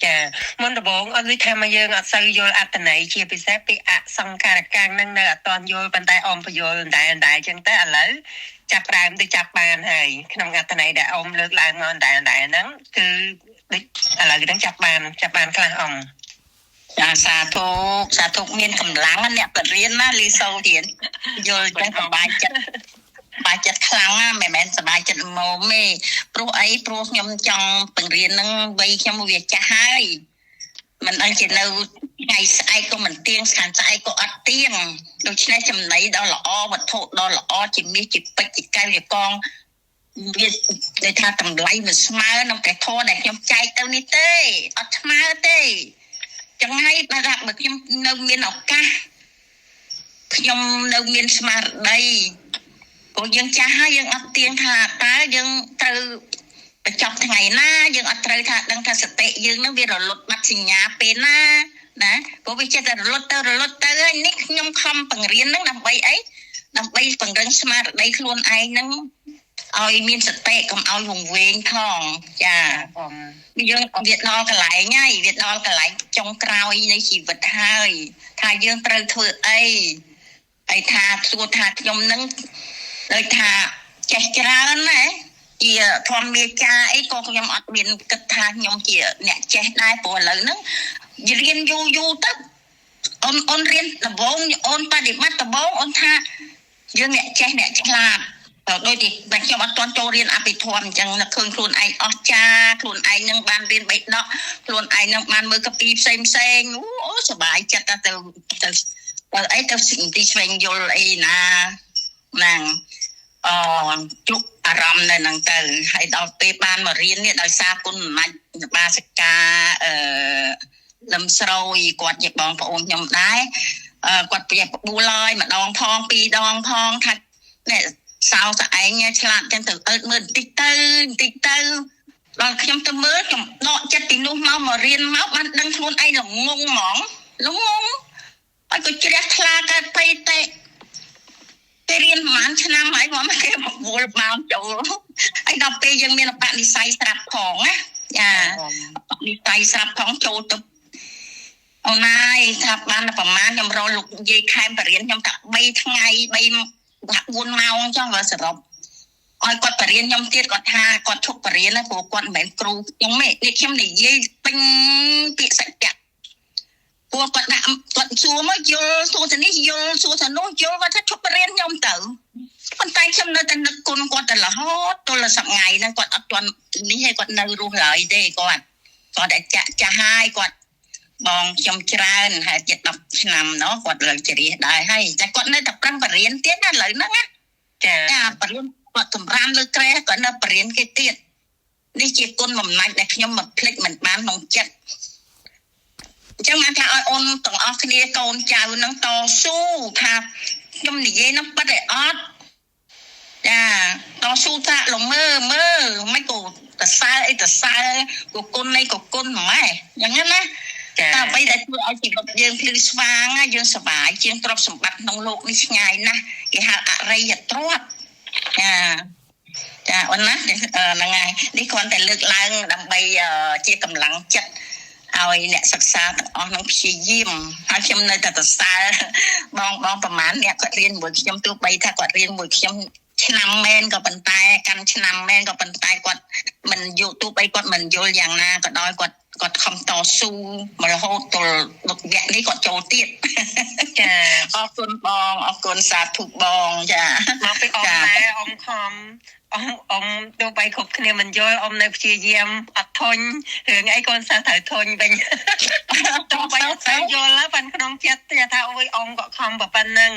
ចាមុនដំបូងអត់និយាយថាមកយើងអត់សូវយល់អត្តន័យជាពិសេសពីអសង្ខារកាំងហ្នឹងនៅអត់ទាន់យល់ប៉ុន្តែអមបញ្យល់តែអញ្ចឹងទៅឥឡូវចាប់ផ្ដើមទៅចាប់បានហើយក្នុងអត្តន័យដែលអមលើកឡើងមកតែហ្នឹងគឺដូចឥឡូវហ្នឹងចាប់បានខ្លះអមចាសាធុមានកម្លាំងអ្នកបរៀនណាលីសូរៀនយល់ចឹងសប្បាយចិត្តខ្លាំងណាមិនមែនសប្បាយចិត្តមុំទេព្រោះខ្ញុំចង់បង្រៀននឹងវ័យខ្ញុំវាចាស់ហើយមិនដឹងជានៅថ្ងៃស្អែកក៏មិនទៀងស្អែកក៏អត់ទៀងដូច្នេះចំណៃដល់ល្អវត្ថុដល់ល្អជាមាសជាពេជ្រជាកែវជាកងវានិយាយថាតម្លៃមិនស្មើនឹងព្រះធម៌ដែលខ្ញុំចែកទៅនេះទេអត់ស្មើទេចឹងហើយបើខ្ញុំនៅមានឱកាសខ្ញុំនៅមានស្មារតីព្រោះយើងចាស់ហើយយើងអត់ទៀងថាតើយើងត្រូវបញ្ចប់ថ្ងៃណាយើងអត់ត្រូវថាដឹងថាសតិយើងនឹងវារលត់បាត់សញ្ញាពេលណាណាព្រោះវាចេះតែរលត់ទៅហើយនេះខ្ញុំខំបង្រៀននឹងដើម្បីអីដើម្បីពង្រឹងស្មារតីខ្លួនឯងនឹងឲ្យមានសតិកុំឲ្យវង្វេងផងចាយើងវាដល់កន្លែងហើយវាដល់កន្លែងចុងក្រោយនៃជីវិតហើយថាយើងត្រូវធ្វើអីហើយថាសួរថាខ្ញុំនឹងដូចថាចេះច្រើនណា ជាធម្មមេចាអីក៏ខ្ញុំអត់មានគិតថាខ្ញុំជាអ្នកចេះដែរព្រោះឥឡូវហ្នឹងរៀនយូរទៅអូនរៀនដំបូងអូនបដិបត្តិដំបូងអូនថាយើងអ្នកចេះអ្នកឆ្លាតដូចទីតែខ្ញុំអត់ទាន់ចូលរៀនអភិធម្មអញ្ចឹងនឹកឃើញខ្លួនឯងអស្ចារ្យខ្លួនឯងនឹងបានរៀនបេដកខ្លួនឯងនឹងបានមើលកាពីផ្សេងអូសប្បាយចិត្តទៅអីទៅទីស្វែងយល់អីណាហ្នឹងជុកអារម្មណ៍នៅហ្នឹងទៅហើយដល់ពេលបានមករៀននេះដោយសារគុណអំណាចបាសិកាលឹមស្រួយគាត់ជាបងប្អូនខ្ញុំដែរគាត់ព្រាបបួលហើយម្ដងផងពីរដងផងថានេះសោស្អែងឆ្លាតចឹងទៅអើតមើលបន្តិចទៅដល់ខ្ញុំទៅមើលខ្ញុំដកចិត្តពីនោះមករៀនមកបានដឹងខ្លួនឯងល្ងងហ្មងល្ងងហើយក៏ជ្រះថ្លាកើតបៃតេទៅរៀនប្រហែលឆ្នាំហើយមកគេមកវល់មកចូលហើយដល់ពេលយើងមានបនិស័យស្រាប់ផងណាចាបនិស័យស្រាប់ផងចូលទៅអូនណាយថាបានប្រហែលខ្ញុំរកលោកនិយាយខែមបរៀនខ្ញុំថា3ថ្ងៃ4ម៉ោងអញ្ចឹងបើសរុបឲ្យគាត់បរៀនខ្ញុំទៀតគាត់ថាគាត់ឈប់បរៀនណាព្រោះគាត់មិនមែនគ្រូខ្ញុំទេនេះខ្ញុំនិយាយពេញពាក្យសច្ចៈព្រោះគាត់ដាក់គាត់សួរមកយល់សួរទៅនេះយល់សួរទៅនោះយល់គាត់ថាឈប់បរៀនខ្ញុំទៅប៉ុន្តែខ្ញុំនៅតែនឹកគុណគាត់ទៅរហូតទល់សប្តាហ៍ហ្នឹងគាត់អត់ទាន់នេះឲ្យគាត់នៅរស់ឡើយទេគាត់តែចាស់ហើយគាត់បងខ្ញុំច្រើនហើយជិត10ឆ្នាំเนาะគាត់លើជ្រះដែរហើយតែគាត់នៅតែប្រឹងបរៀនទៀតណាឥឡូវហ្នឹងណាចាបរៀនគាត់សម្រានលើក្រែគាត់នៅបរៀនគេទៀតនេះជាគុណបំណាច់ដែលខ្ញុំមិនភ្លេចមិនបានក្នុងចិត្តអញ្ចឹងបានថាឲ្យអូនទាំងអស់គ្នាកូនចៅនឹងតស៊ូថាខ្ញុំនិយាយនឹងពិតឯអត់ចាតស៊ូថាលមើមិនក៏តសើអីតសើក៏គុណនៃក៏គុណម៉ែអញ្ចឹងណាតែអ្វីដែលធ្វើឲ្យជីវិតយើងភ្លឺស្វាងយើងសប្បាយជាងទ្រព្យសម្បត្តិក្នុងโลกនេះឆ្ងាយណាស់គេហៅអរិយទ្រព្យចាអូនណាហ្នឹងហើយនេះគ្រាន់តែលើកឡើងដើម្បីជាកម្លាំងចិត្តឲ្យអ្នកសិក្សាទាំងអស់នឹងព្យាយាមហើយខ្ញុំនៅតែសរសើរបងប្រហែលអ្នកគាត់រៀនមួយខ្ញុំទោះបីថាគាត់រៀនមួយខ្ញុំឆ្នាំមែនក៏ប៉ុន្តែកាន់ឆ្នាំមែនក៏ប៉ុន្តែគាត់មិនយល់ទោះបីគាត់មិនយល់យ៉ាងណាក៏ដោយគាត់ខំតស៊ូមករហូតទល់វគ្គនេះគាត់ចូលទៀតចាអរគុណបងអរគុណសាធុបងចាមកពីអ៊ំដែរអ៊ំខំអ៊ំទោះបីគ្រប់គ្នាមិនយល់អ៊ំនៅព្យាយាមអត់ធុញរឿងអីកូនសិស្សត្រូវធុញវិញទោះបីអត់ទៅយល់ប៉ុន្តែក្នុងចិត្តថាអូយអ៊ំក៏ខំប៉ុណ្ណឹង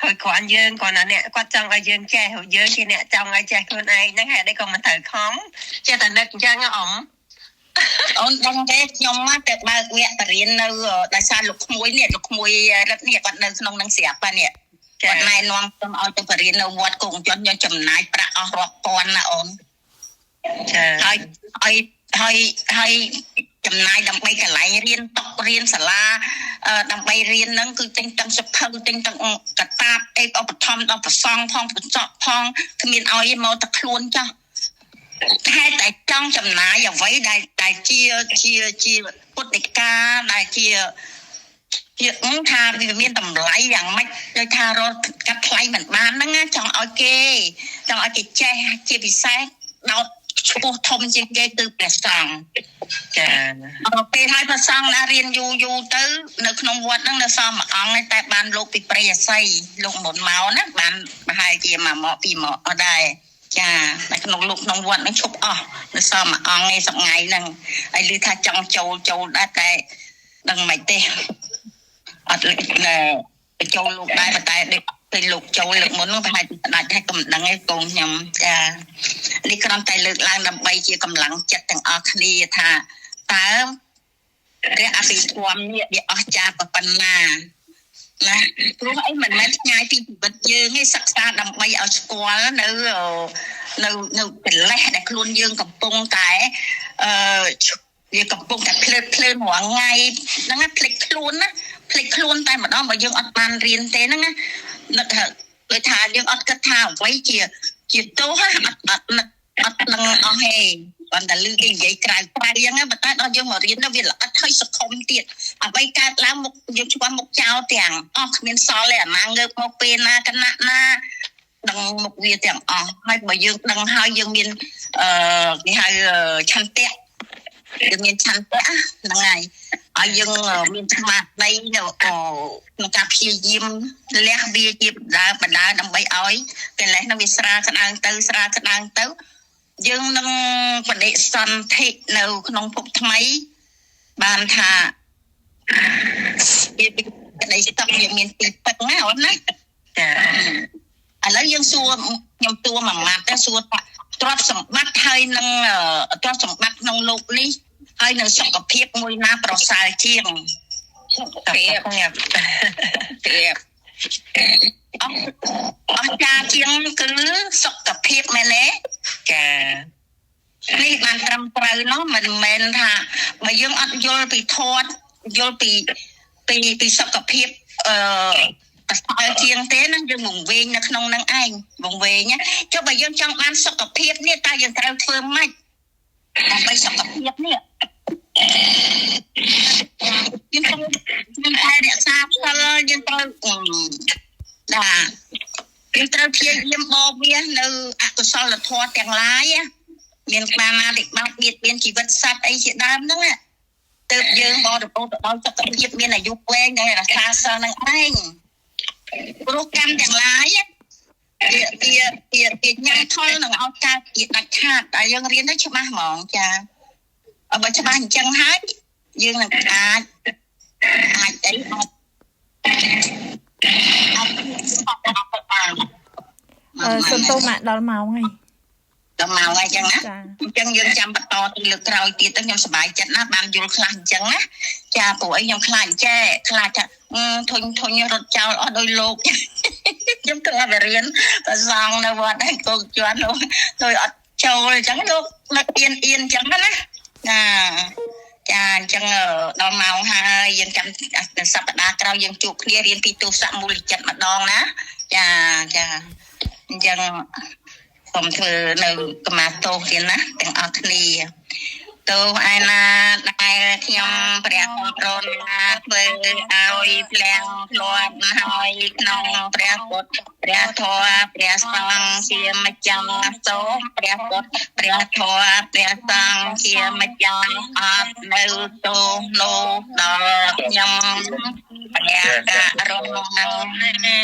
ហើយគ្រាន់យើងគ្រាន់តែអ្នកគាត់ចង់ឲ្យយើងចេះហើយយើងជាអ្នកចង់ឲ្យចេះខ្លួនឯងហ្នឹងហើយអីក៏មិនត្រូវខំចេះតែនឹកអញ្ចឹងអ៊ំអូនដឹងទេខ្ញុំមកតែបើកវគ្គបរៀននៅដោយសារលោកក្មួយរឹកនេះគាត់នៅក្នុងនឹងស្រាប់ហ្នឹងគាត់ណែនាំខ្ញុំឲ្យទៅបរៀននៅវត្តគង់ជនខ្ញុំចំណាយប្រាក់អស់រាប់ពាន់ណាអូនចាហើយចំណាយដើម្បីកន្លែងរៀនតុករៀនសាលាដើម្បីរៀនហ្នឹងគឺទិញទាំងសភៅទិញទាំងកតាបអីឧបត្ថម្ភដល់ប្រសង់ផងបញ្ចក់ផងគ្មានឲ្យមកតែខ្លួនចាស់តែចង់ចំណាយអ្វីដែលជាពុទ្ធិកាដែលជាថាវាមានតម្លៃយ៉ាងម៉េចដោយថារត់កាត់ថ្លៃមិនបានហ្នឹងចង់ឲ្យគេចេះជាពិសេសដោតឈ្មោះធំជាងគេគឺព្រះសង្ឃចាពេលហើយព្រះសង្ឃណារៀនយូរទៅនៅក្នុងវត្តហ្នឹងនៅសល់មួយអង្គតែបានលោកពីព្រៃអាស័យលោកមុនមកណាបានប្រហែលជា1ម៉ោង2ម៉ោងអត់ដែរចាតែក្នុងលោកក្នុងវត្តហ្នឹងឈប់អស់នៅសល់មួយអង្គឯសប្ងៃហ្នឹងហើយឮថាចង់ចូលដែរតែដឹងមិនទេអត់បញ្ចូលលោកដែរតែពេលលោកចូលលើកមុននោះប្រហែលជាស្ដាច់ហើយក៏មិនដឹងឯងកូនខ្ញុំចានេះគ្រាន់តែលើកឡើងដើម្បីជាកម្លាំងចិត្តទាំងអស់គ្នាថាតើព្រះអភិធម្មនេះវាអស្ចារ្យប៉ុណ្ណាណាព្រោះអីមិនមែនឆ្ងាយពីជីវិតយើងទេសិក្សាដើម្បីឲ្យស្គាល់នៅកិលេសដែលខ្លួនយើងកំពុងតែវាកំពុងតែភ្លើតភ្លើនរាល់ថ្ងៃហ្នឹងណាភ្លេចខ្លួនតែម្ដងបើយើងអត់បានរៀនទេហ្នឹងណានឹកដូចថាយើងអត់គិតថាអ្វីជាទោសអត់នឹងអស់ហេប៉ុន្តែឮគេនិយាយក្រៅយ៉ាងណាប៉ុន្តែដល់យើងមករៀនទៅវាល្អិតហើយសង្ឃុំទៀតអ្វីកើតឡើងមុខយើងច្បាស់មុខចោលទាំងអស់គ្មានសល់ទេអាណាងើបមកពេលណាគណៈណា ដឹងមុខវាទាំងអស់ហើយបើយើងដឹងហើយយើងមានគេហៅឆន្ទៈយើងមានឆន្ទៈហ្នឹងហើយឲ្យយើងមានស្មារតីនៅក្នុងការព្យាយាមលះវាជាបដាដើម្បីឲ្យកិលេសនោះវាស្រាលក្តៅទៅយើងនឹងបដិសន្ធិនៅក្នុងភពថ្មីបានថាវាក្តីស្តុកវាមានទីពឹងណាអូនណាចាឥឡូវយើងសួរខ្ញុំតួមួយម៉ាត់ទៅសួរថាទ្រព្យសម្បត្តិហើយនឹងទ្រព្យសម្បត្តិក្នុងលោកនេះហើយនឹងសុខភាពមួយណាប្រសើរជាងសុខភាពអស្ចារ្យជាងគឺសុខភាពមែនទេចានេះបានត្រឹមត្រូវនោះមិនមែនថាបើយើងអត់យល់ពីធម៌យល់ពីសុខភាពប្រសើរជាងទេណាយើងវង្វេងនៅក្នុងនឹងឯងវង្វេងចុះបើយើងចង់បានសុខភាពនេះតើយើងត្រូវធ្វើម៉េចដើម្បីសុខភាពនេះយើងត្រូវរក្សាផលយើងត្រូវយើងត្រូវព្យាយាមបបវានៅអកុសលធម៌ទាំងឡាយមានបានណាដែលបាត់បៀតបៀនជីវិតសត្វអីជាដើមហ្នឹងទើបយើងបរិបូរទៅដល់សុខភាពមានអាយុវែងនិងរក្សាសិលនឹងឯងព្រោះកម្មទាំងឡាយវាញ៉ាំថលនឹងឲ្យកើតជាដាច់ខាតតែយើងរៀនទៅច្បាស់ហ្មងចាបើច្បាស់អញ្ចឹងហើយយើងនឹងអាចអីសុំទោសមកដល់ម៉ោងហើយដល់ម៉ោងហើយអញ្ចឹងណាអញ្ចឹងយើងចាំបន្តទៅលើកក្រោយទៀតទៅខ្ញុំសប្បាយចិត្តណាបានយល់ខ្លះអញ្ចឹងណាចាព្រោះអីខ្ញុំខ្លាចចាធុញរត់ចោលអស់ដោយលោកខ្ញុំគិតថារៀនប្រសងនៅវត្តហើយកូនជន់នោះដោយអត់ចូលអញ្ចឹងលោកដឹកអៀនអញ្ចឹងណាចាអញ្ចឹងដល់ម៉ោងហើយយើងចាំសប្តាហ៍ក្រោយយើងជួបគ្នារៀនពីទស្សនមូលចិត្តម្ដងណាចាអញ្ចឹងខ្ញុំធ្វើនៅកម្មាទោសទៀតណាទាំងអស់គ្នាទោសឯណាដែលខ្ញុំព្រះករុណាធ្វើឲ្យភ្លាំងធ្លាប់ហើយក្នុងព្រះពុទ្ធព្រះធម៌ព្រះសង្ឃជាម្ចាស់សូមព្រះពុទ្ធព្រះធម៌ព្រះសង្ឃជាម្ចាស់អត់នៅទោសនោះដល់ខ្ញុំព្រះករុណា